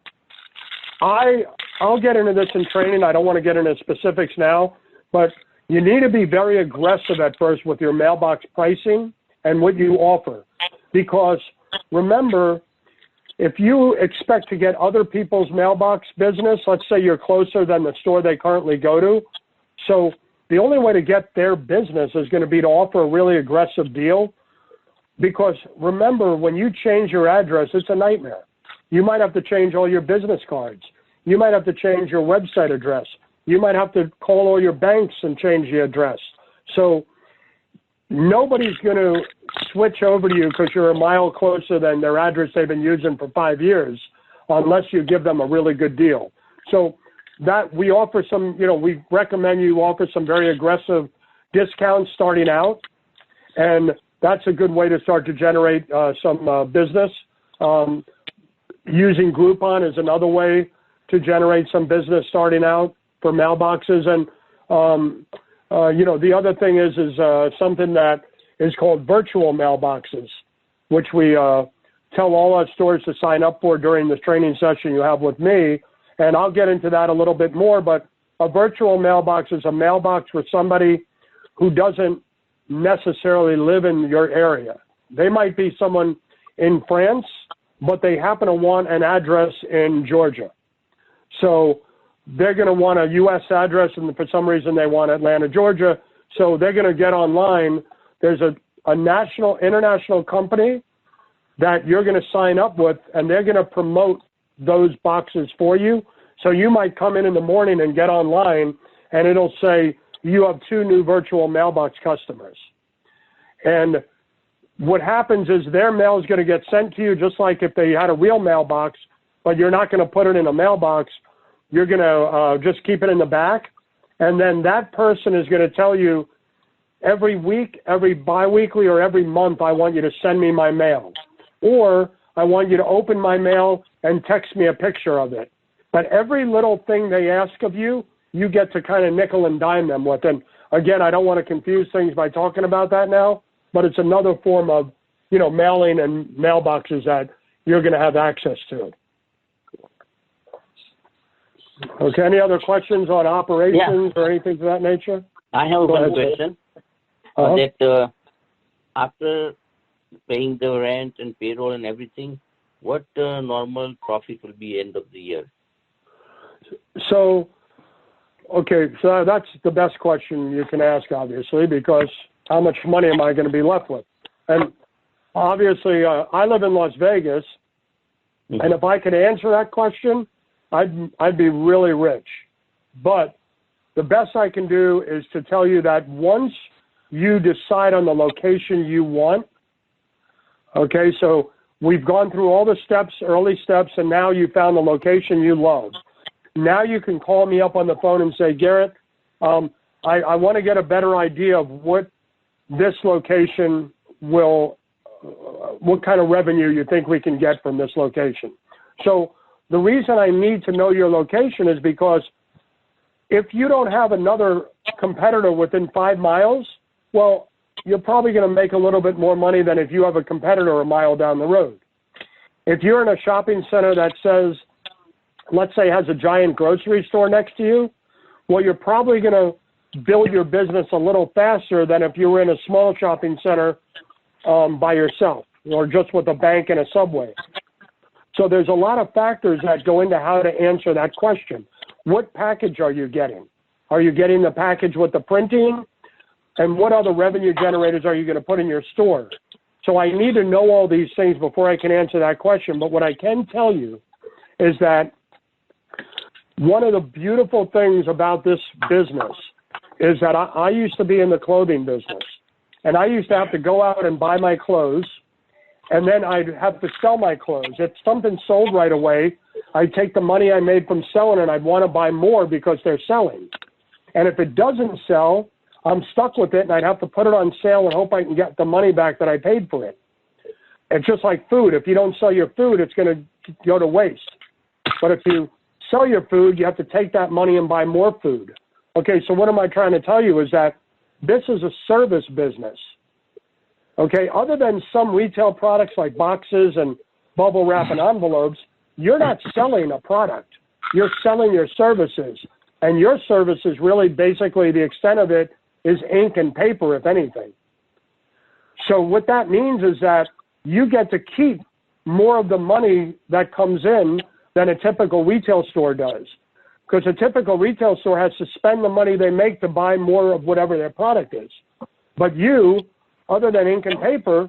I'll get into this in training. I don't want to get into specifics now, but you need to be very aggressive at first with your mailbox pricing and what you offer. Because remember, if you expect to get other people's mailbox business, let's say you're closer than the store they currently go to, so the only way to get their business is going to be to offer a really aggressive deal. Because remember, when you change your address, it's a nightmare. You might have to change all your business cards. You might have to change your website address. You might have to call all your banks and change the address. So nobody's going to switch over to you because you're a mile closer than their address they've been using for 5 years, unless you give them a really good deal. So that we offer some, we recommend you offer some very aggressive discounts starting out. And that's a good way to start to generate some business. Using Groupon is another way to generate some business starting out for mailboxes. And, the other thing is something that is called virtual mailboxes, which we tell all our stores to sign up for during this training session you have with me. And I'll get into that a little bit more, but a virtual mailbox is a mailbox for somebody who doesn't necessarily live in your area. They might be someone in France, but they happen to want an address in Georgia. So they're going to want a U.S. address, and for some reason they want Atlanta, Georgia. So they're going to get online. There's a international company that you're going to sign up with, and they're going to promote those boxes for you. So you might come in the morning and get online, and it'll say, you have 2 new virtual mailbox customers. And what happens is their mail is going to get sent to you just like if they had a real mailbox, but you're not going to put it in a mailbox. You're going to just keep it in the back. And then that person is going to tell you every week, every biweekly, or every month, I want you to send me my mail. Or I want you to open my mail and text me a picture of it. But every little thing they ask of you, you get to kind of nickel and dime them with. And again, I don't want to confuse things by talking about that now, but it's another form of, mailing and mailboxes that you're going to have access to. Okay, any other questions on operations or anything of that nature? I have one question. That after paying the rent and payroll and everything, what normal profit will be end of the year? So Okay, so that's the best question you can ask, obviously, because how much money am I going to be left with? And obviously, I live in Las Vegas, and if I could answer that question, I'd be really rich. But the best I can do is to tell you that once you decide on the location you want, okay, so we've gone through all the steps, early steps, and now you found the location you love. Now you can call me up on the phone and say, Garrett, I want to get a better idea of what this location will, what kind of revenue you think we can get from this location. So the reason I need to know your location is because if you don't have another competitor within 5 miles, well, you're probably going to make a little bit more money than if you have a competitor a mile down the road. If you're in a shopping center that says, let's say, has a giant grocery store next to you, well, you're probably going to build your business a little faster than if you were in a small shopping center by yourself or just with a bank and a Subway. So there's a lot of factors that go into how to answer that question. What package are you getting? Are you getting the package with the printing? And what other revenue generators are you going to put in your store? So I need to know all these things before I can answer that question. But what I can tell you is that one of the beautiful things about this business is that I used to be in the clothing business. And I used to have to go out and buy my clothes, and then I'd have to sell my clothes. If something sold right away, I'd take the money I made from selling and I'd want to buy more because they're selling. And if it doesn't sell, I'm stuck with it, and I'd have to put it on sale and hope I can get the money back that I paid for it. It's just like food. If you don't sell your food, it's going to go to waste. But if you sell your food, you have to take that money and buy more food. Okay, so what am I trying to tell you is that this is a service business. Okay, other than some retail products like boxes and bubble wrap and envelopes, you're not selling a product. You're selling your services. And your service is really basically the extent of it is ink and paper, if anything. So what that means is that you get to keep more of the money that comes in than a typical retail store does. Because a typical retail store has to spend the money they make to buy more of whatever their product is. But you, other than ink and paper,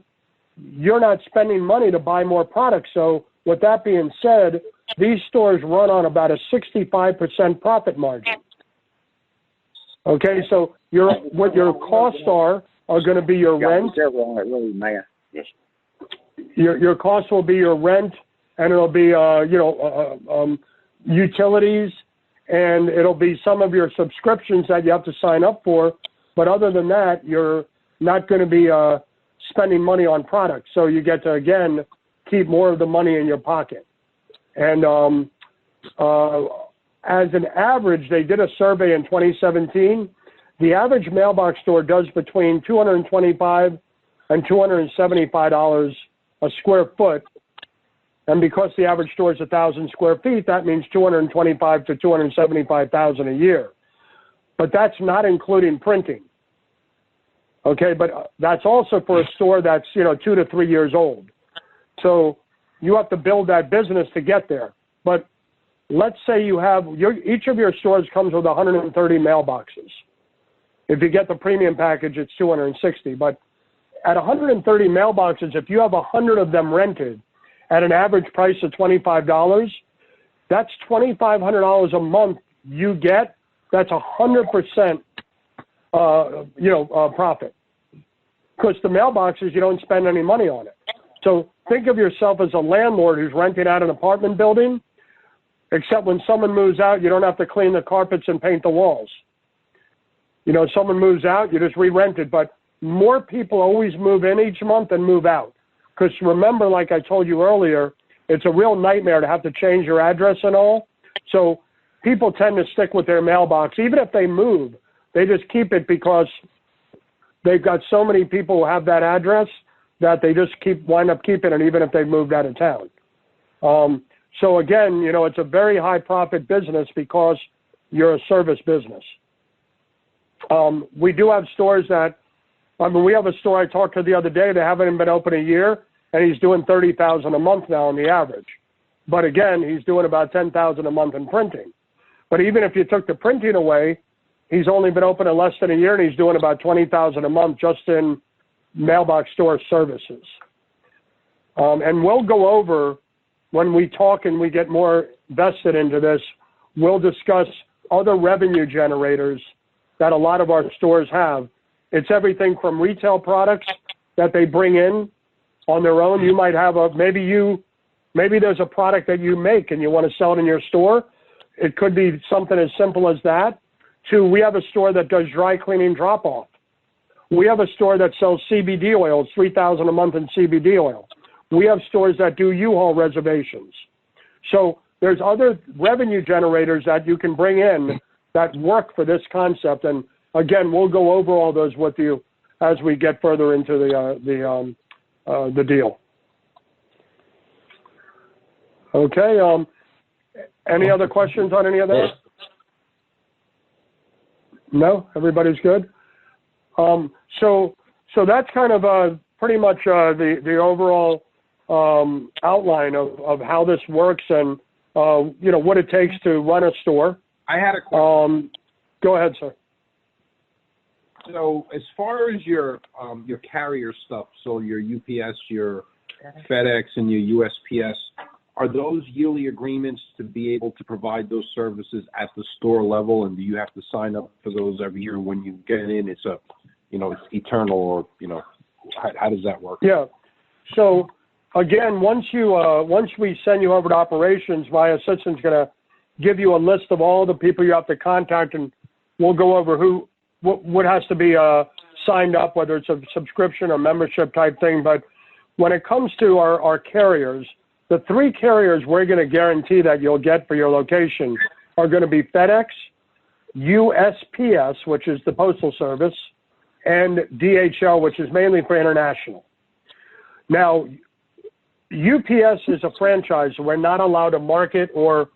you're not spending money to buy more products. So with that being said, these stores run on about a 65% profit margin. Okay, so what your costs are going to be your rent. Your costs will be your rent, and it'll be utilities, and it'll be some of your subscriptions that you have to sign up for. But other than that, you're not going to be spending money on products. So you get to, again, keep more of the money in your pocket. And as an average, they did a survey in 2017. The average mailbox store does between $225 and $275 a square foot. And because the average store is 1,000 square feet, that means $225,000 to $275,000 a year. But that's not including printing. Okay, but that's also for a store that's 2 to 3 years old. So you have to build that business to get there. But let's say you have each of your stores comes with 130 mailboxes. If you get the premium package, it's 260. But at 130 mailboxes, if you have 100 of them rented at an average price of $25, that's $2,500 a month you get. That's 100% profit. Because the mailboxes, you don't spend any money on it. So think of yourself as a landlord who's renting out an apartment building, except when someone moves out, you don't have to clean the carpets and paint the walls. Someone moves out, you just re-rent it. But more people always move in each month than move out. Because remember, like I told you earlier, it's a real nightmare to have to change your address and all. So people tend to stick with their mailbox. Even if they move, they just keep it because they've got so many people who have that address that they just wind up keeping it even if they've moved out of town. So again, it's a very high profit business because you're a service business. We do have stores that, we have a store I talked to the other day. They haven't even been open a year, and he's doing $30,000 a month now on the average. But again, he's doing about $10,000 a month in printing. But even if you took the printing away, he's only been open in less than a year, and he's doing about $20,000 a month just in mailbox store services. And we'll go over, when we talk and we get more vested into this, we'll discuss other revenue generators that a lot of our stores have. It's everything from retail products that they bring in on their own. You might have maybe there's a product that you make and you want to sell it in your store. It could be something as simple as that, to we have a store that does dry cleaning drop-off. We have a store that sells CBD oil. It's $3,000 a month in CBD oil. We have stores that do U-Haul reservations. So there's other revenue generators that you can bring in that work for this concept. And again, we'll go over all those with you as we get further into the deal. Okay. Any other questions on any of that? No? Everybody's good? So that's kind of pretty much the overall outline of how this works and what it takes to run a store. I had a question. Go ahead, sir. So as far as your carrier stuff, so your UPS, your FedEx, and your USPS, are those yearly agreements to be able to provide those services at the store level, and do you have to sign up for those every year when you get in? It's it's eternal, or how does that work? Yeah. So again, once we send you over to operations, my assistant's going to give you a list of all the people you have to contact, and we'll go over what has to be signed up, whether it's a subscription or membership type thing. But when it comes to our carriers, the 3 carriers we're going to guarantee that you'll get for your location are going to be FedEx, USPS, which is the Postal Service, and DHL, which is mainly for international. Now, UPS is a franchise, so we're not allowed to market or,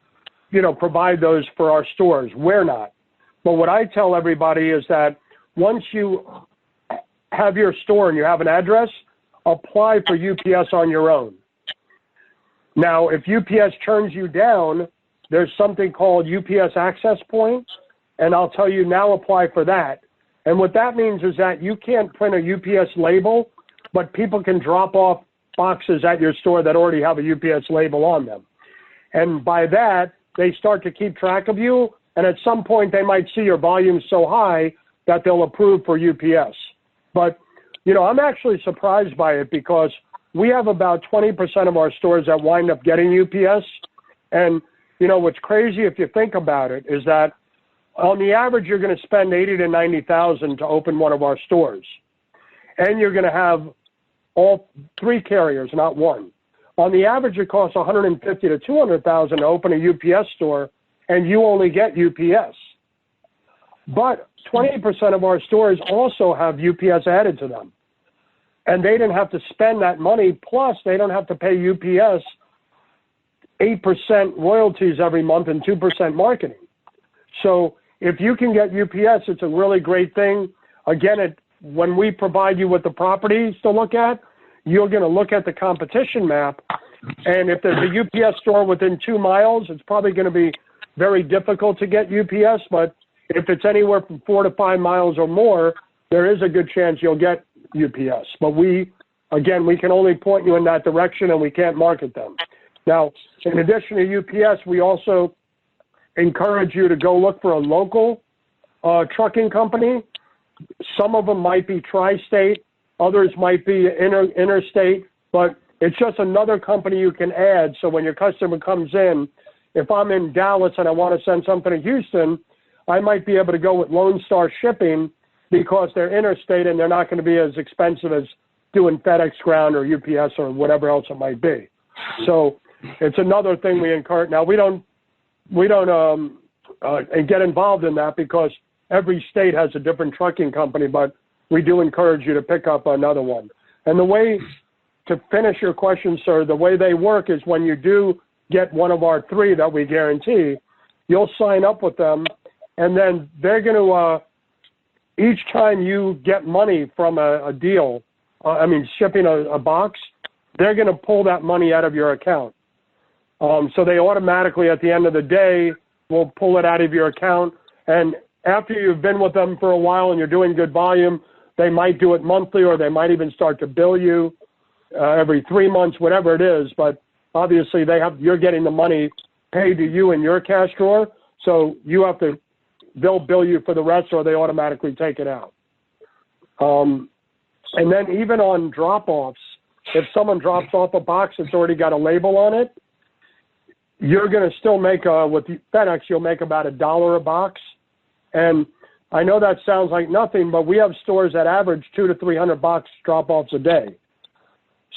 provide those for our stores. We're not. But what I tell everybody is that once you have your store and you have an address, apply for UPS on your own. Now, if UPS turns you down, there's something called UPS Access Point, and I'll tell you now apply for that. And what that means is that you can't print a UPS label, but people can drop off boxes at your store that already have a UPS label on them. And by that, they start to keep track of you, and at some point they might see your volume so high that they'll approve for UPS. But, I'm actually surprised by it because we have about 20% of our stores that wind up getting UPS. And, what's crazy if you think about it is that on the average, you're going to spend $80,000 to $90,000 to open one of our stores. And you're going to have all 3 carriers, not one. On the average, it costs $150,000 to $200,000 to open a UPS store, and you only get UPS. But 20% of our stores also have UPS added to them. And they didn't have to spend that money, plus they don't have to pay UPS 8% royalties every month and 2% marketing. So if you can get UPS, it's a really great thing. Again, when we provide you with the properties to look at, you're going to look at the competition map. And if there's a UPS store within 2 miles, it's probably going to be very difficult to get UPS. But if it's anywhere from 4 to 5 miles or more, there is a good chance you'll get UPS. But we can only point you in that direction, and we can't market them. Now, in addition to UPS, we also encourage you to go look for a local trucking company. Some of them might be tri-state, others might be interstate, but it's just another company you can add. So when your customer comes in, if I'm in Dallas and I want to send something to Houston, I might be able to go with Lone Star Shipping because they're interstate and they're not going to be as expensive as doing FedEx Ground or UPS or whatever else it might be. So it's another thing we encourage. Now, we don't get involved in that because every state has a different trucking company, but we do encourage you to pick up another one. And the way to finish your question, sir, the way they work is when you do get one of our 3 that we guarantee, you'll sign up with them, and then they're going to, each time you get money from a deal, shipping a box, they're going to pull that money out of your account. So they automatically, at the end of the day, will pull it out of your account. And after you've been with them for a while and you're doing good volume, they might do it monthly, or they might even start to bill you every 3 months, whatever it is. But obviously you're getting the money paid to you in your cash drawer, so they'll bill you for the rest, or they automatically take it out. And then even on drop-offs, if someone drops off a box that's already got a label on it, you're going to still make, with FedEx, you'll make about $1 a box. And I know that sounds like nothing, but we have stores that average 200 to 300 box drop-offs a day.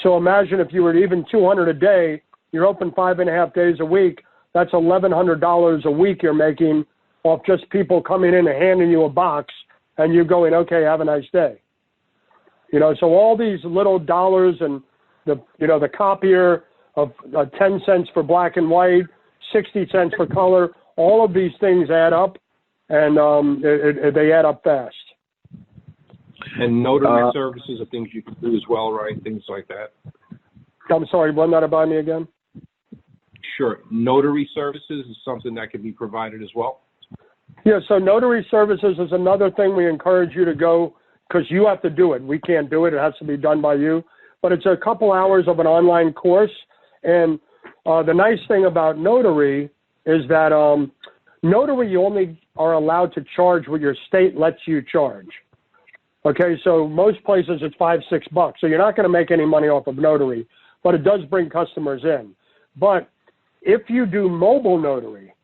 So imagine if you were even 200 a day, you're open 5.5 days a week, that's $1,100 a week you're making off just people coming in and handing you a box and you going, okay, have a nice day. So all these little dollars, and the copier of 10 cents for black and white, 60 cents for color, all of these things add up, and they add up fast. And notary services are things you can do as well, right? Things like that. I'm sorry, run that by me again. Sure. Notary services is something that can be provided as well. Yeah, so notary services is another thing we encourage you to go, because you have to do it. We can't do it. It has to be done by you. But it's a couple hours of an online course. And the nice thing about notary is that notary, you only are allowed to charge what your state lets you charge. Okay, so most places it's $5, $6. So you're not going to make any money off of notary, but it does bring customers in. But if you do mobile notary,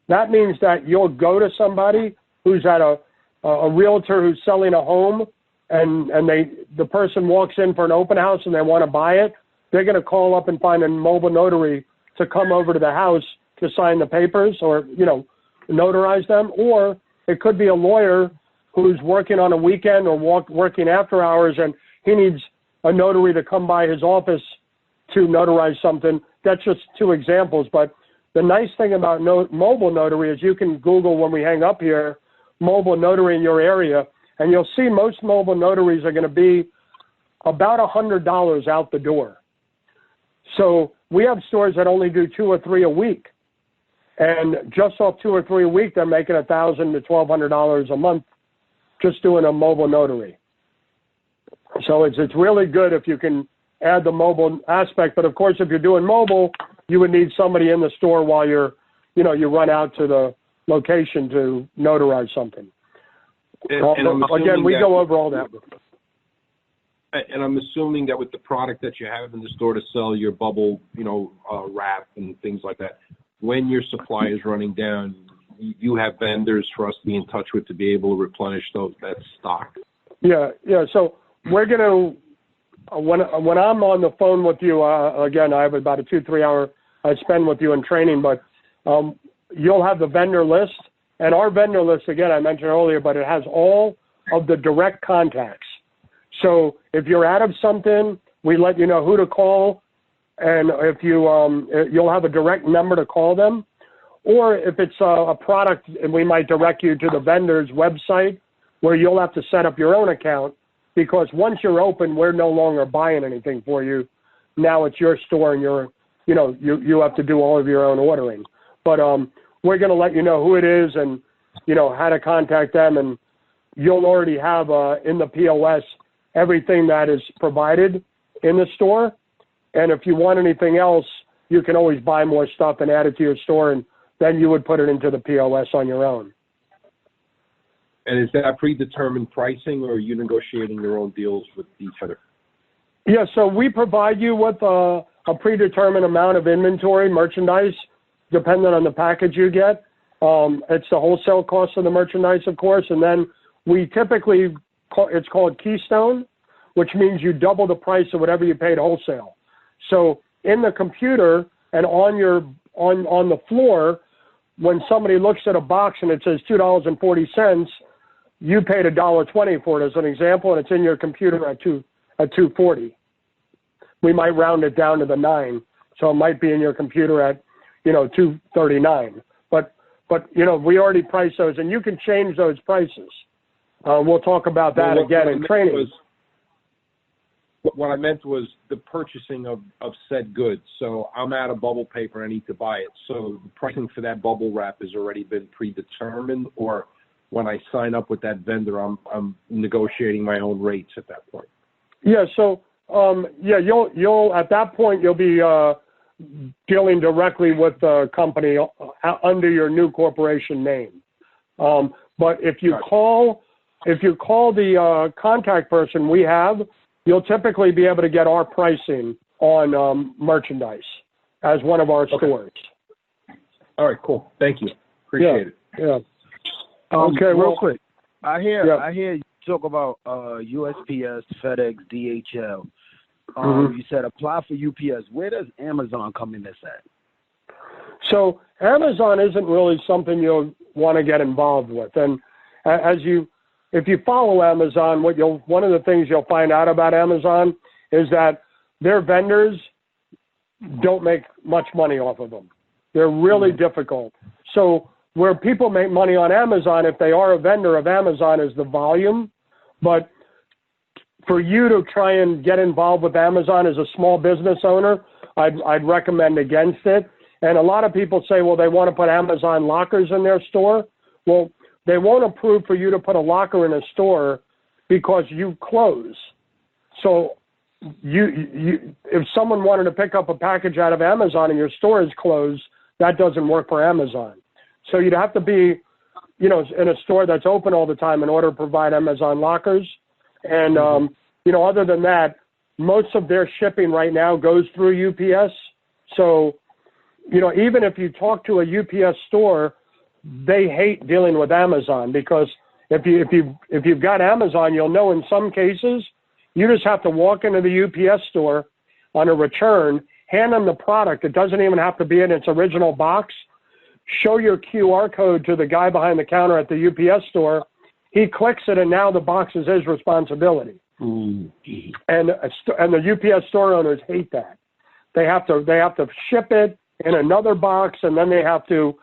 that means that you'll go to somebody who's at a realtor who's selling a home, and the person walks in for an open house and they want to buy it. They're going to call up and find a mobile notary to come over to the house to sign the papers, or notarize them. Or it could be a lawyer who's working on a weekend or working after hours, and he needs a notary to come by his office to notarize something. That's just two examples. But the nice thing about mobile notary is you can Google, when we hang up here, mobile notary in your area, and you'll see most mobile notaries are going to be about $100 out the door. So we have stores that only do 2 or 3 a week. And just off 2 or 3 a week, they're making $1,000 to $1,200 a month just doing a mobile notary. So it's really good if you can add the mobile aspect. But of course, if you're doing mobile, you would need somebody in the store while you run out to the location to notarize something. And again, we go over all that. And I'm assuming that with the product that you have in the store to sell, your bubble, wrap and things like that, when your supply is running down, you have vendors for us to be in touch with to be able to replenish that stock. Yeah. So we're going to, when I'm on the phone with you, again, I have about a 2-3 hour I spend with you in training, but you'll have the vendor list. And our vendor list, again, I mentioned earlier, but it has all of the direct contacts. So if you're out of something, we let you know who to call, and if you'll have a direct number to call them. Or if it's a product, and we might direct you to the vendor's website where you'll have to set up your own account, because once you're open, we're no longer buying anything for you. Now it's your store, and you have to do all of your own ordering. But we're going to let you know who it is and, how to contact them. And you'll already have in the POS everything that is provided in the store. And if you want anything else, you can always buy more stuff and add it to your store, and then you would put it into the POS on your own. And is that predetermined pricing, or are you negotiating your own deals with each other? Yeah, so we provide you with a predetermined amount of inventory, merchandise, depending on the package you get. It's the wholesale cost of the merchandise, of course, and then we typically, it's called Keystone, which means you double the price of whatever you paid wholesale. So in the computer and on the floor, when somebody looks at a box and it says $2.40, you paid $1.20 for it as an example, and it's in your computer at $2.40. We might round it down to the 9, so it might be in your computer at $2.39. But we already priced those, and you can change those prices. We'll talk about that again in training. what I meant was the purchasing of said goods. So I'm out of bubble paper and I need to buy it. So the pricing for that bubble wrap has already been predetermined, or when I sign up with that vendor, I'm negotiating my own rates at that point. Yeah. So you'll at that point you'll be dealing directly with the company under your new corporation name. But if you call the contact person we have, you'll typically be able to get our pricing on merchandise as one of our stores. All right, cool. Thank you. Appreciate it. Yeah. Okay, real quick. I hear you talk about USPS, FedEx, DHL. You said apply for UPS. Where does Amazon come in this at? So Amazon isn't really something you'll want to get involved with. And if you follow Amazon, one of the things you'll find out about Amazon is that their vendors don't make much money off of them. They're really difficult. So where people make money on Amazon, if they are a vendor of Amazon, is the volume. But for you to try and get involved with Amazon as a small business owner, I'd recommend against it. And a lot of people say, well, they want to put Amazon lockers in their store. Well, they won't approve for you to put a locker in a store because you close. So if someone wanted to pick up a package out of Amazon and your store is closed, that doesn't work for Amazon. So you'd have to be, in a store that's open all the time in order to provide Amazon lockers. And, other than that, most of their shipping right now goes through UPS. So, even if you talk to a UPS store, they hate dealing with Amazon because if you've got Amazon, you'll know in some cases you just have to walk into the UPS store on a return, hand them the product. It doesn't even have to be in its original box. Show your QR code to the guy behind the counter at the UPS store. He clicks it, and now the box is his responsibility. And the UPS store owners hate that. They have to ship it in another box, and then they have to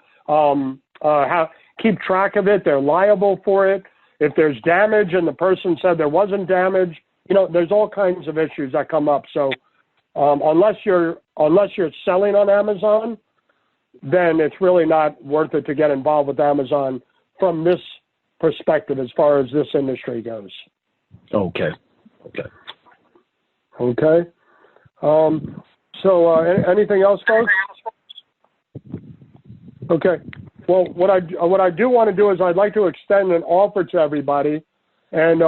keep track of it. They're liable for it. If there's damage and the person said there wasn't damage, there's all kinds of issues that come up. So unless you're selling on Amazon, then it's really not worth it to get involved with Amazon from this perspective as far as this industry goes. Okay. So anything else, folks? Okay. Well, what I do want to do is I'd like to extend an offer to everybody. And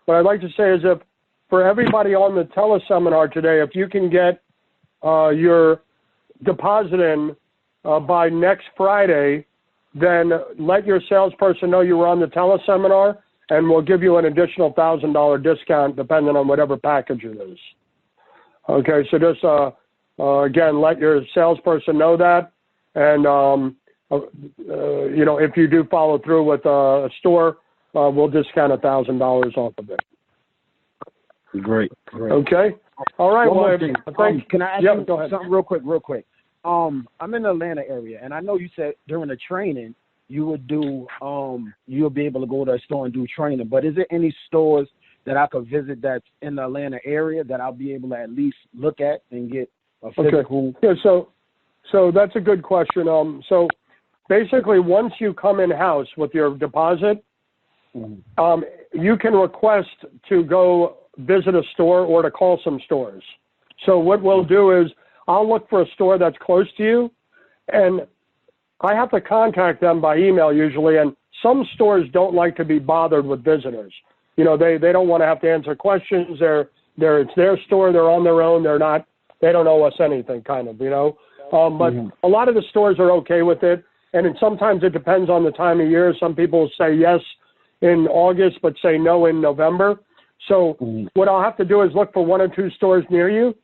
what I'd like to say is if for everybody on the teleseminar today, if you can get your deposit in by next Friday, then let your salesperson know you were on the teleseminar, and we'll give you an additional $1,000 discount depending on whatever package it is. Okay, so just, again, let your salesperson know that. And, if you do follow through with a store, we'll discount $1,000 off of it. Great. Okay. All right. Can I ask you something real quick? I'm in the Atlanta area, and I know you said during the training you would do, you'll be able to go to a store and do training. But is there any stores that I could visit that's in the Atlanta area that I'll be able to at least look at and get a physical? Okay. Yeah. So that's a good question. So basically, once you come in house with your deposit, you can request to go visit a store or to call some stores. So what we'll do is I'll look for a store that's close to you, and I have to contact them by email usually, and some stores don't like to be bothered with visitors. They don't want to have to answer questions. It's their store. They're on their own. They don't owe us anything, kind of, But a lot of the stores are okay with it, and sometimes it depends on the time of year. Some people say yes in August, but say no in November. So what I'll have to do is look for one or two stores near you.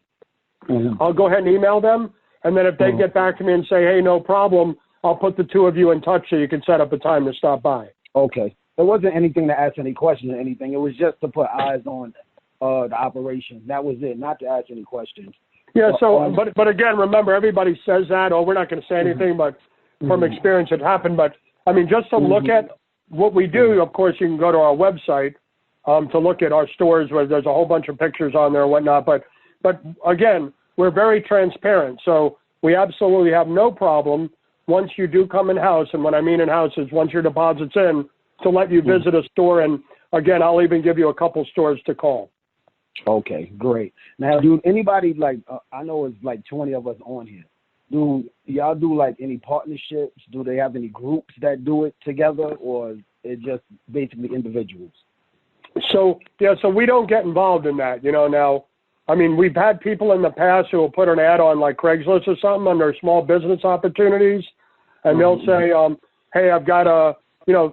I'll go ahead and email them, and then if they get back to me and say, hey, no problem, I'll put the two of you in touch so you can set up a time to stop by. Okay. There wasn't anything to ask any questions or anything. It was just to put eyes on the operation. That was it, not to ask any questions. Yeah, so, but again, remember, everybody says that, we're not going to say anything, but from experience it happened. But, I mean, just to look at what we do, of course, you can go to our website, to look at our stores where there's a whole bunch of pictures on there and whatnot. But again, we're very transparent. So we absolutely have no problem once you do come in-house, and what I mean in-house is once your deposit's in, to let you visit a store. And again, I'll even give you a couple stores to call. Okay, great. Now, do anybody I know it's like 20 of us on here. Do y'all do like any partnerships? Do they have any groups that do it together, or it just basically individuals? So we don't get involved in that. Now, I mean, we've had people in the past who will put an ad on like Craigslist or something under small business opportunities, and they'll say, hey, I've got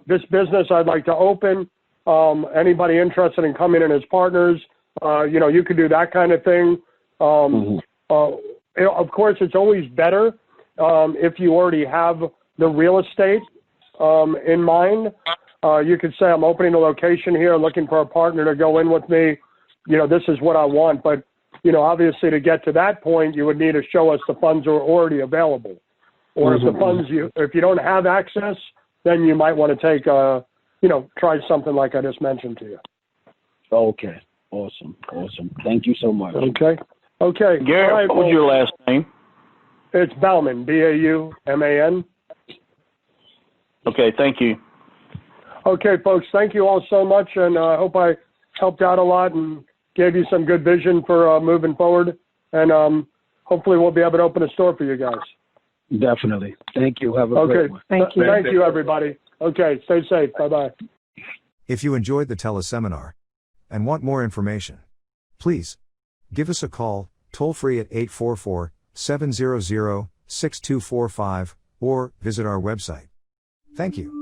this business I'd like to open. Anybody interested in coming in as partners? You could do that kind of thing. Of course, it's always better if you already have the real estate in mind. You could say, I'm opening a location here, looking for a partner to go in with me. This is what I want. But, obviously to get to that point, you would need to show us the funds are already available. Or if the funds, if you don't have access, then you might want to take, try something like I just mentioned to you. Okay. Awesome. Thank you so much. Okay. Garrett, right, what was your last name? It's Bauman, Bauman. Okay, thank you. Okay, folks, thank you all so much, and I hope I helped out a lot and gave you some good vision for moving forward, and hopefully we'll be able to open a store for you guys. Definitely. Thank you. Have a great one. Thank you. Thank you, everybody. Okay, stay safe. Bye-bye. If you enjoyed the teleseminar and want more information, please give us a call, toll-free at 844-700-6245, or visit our website. Thank you.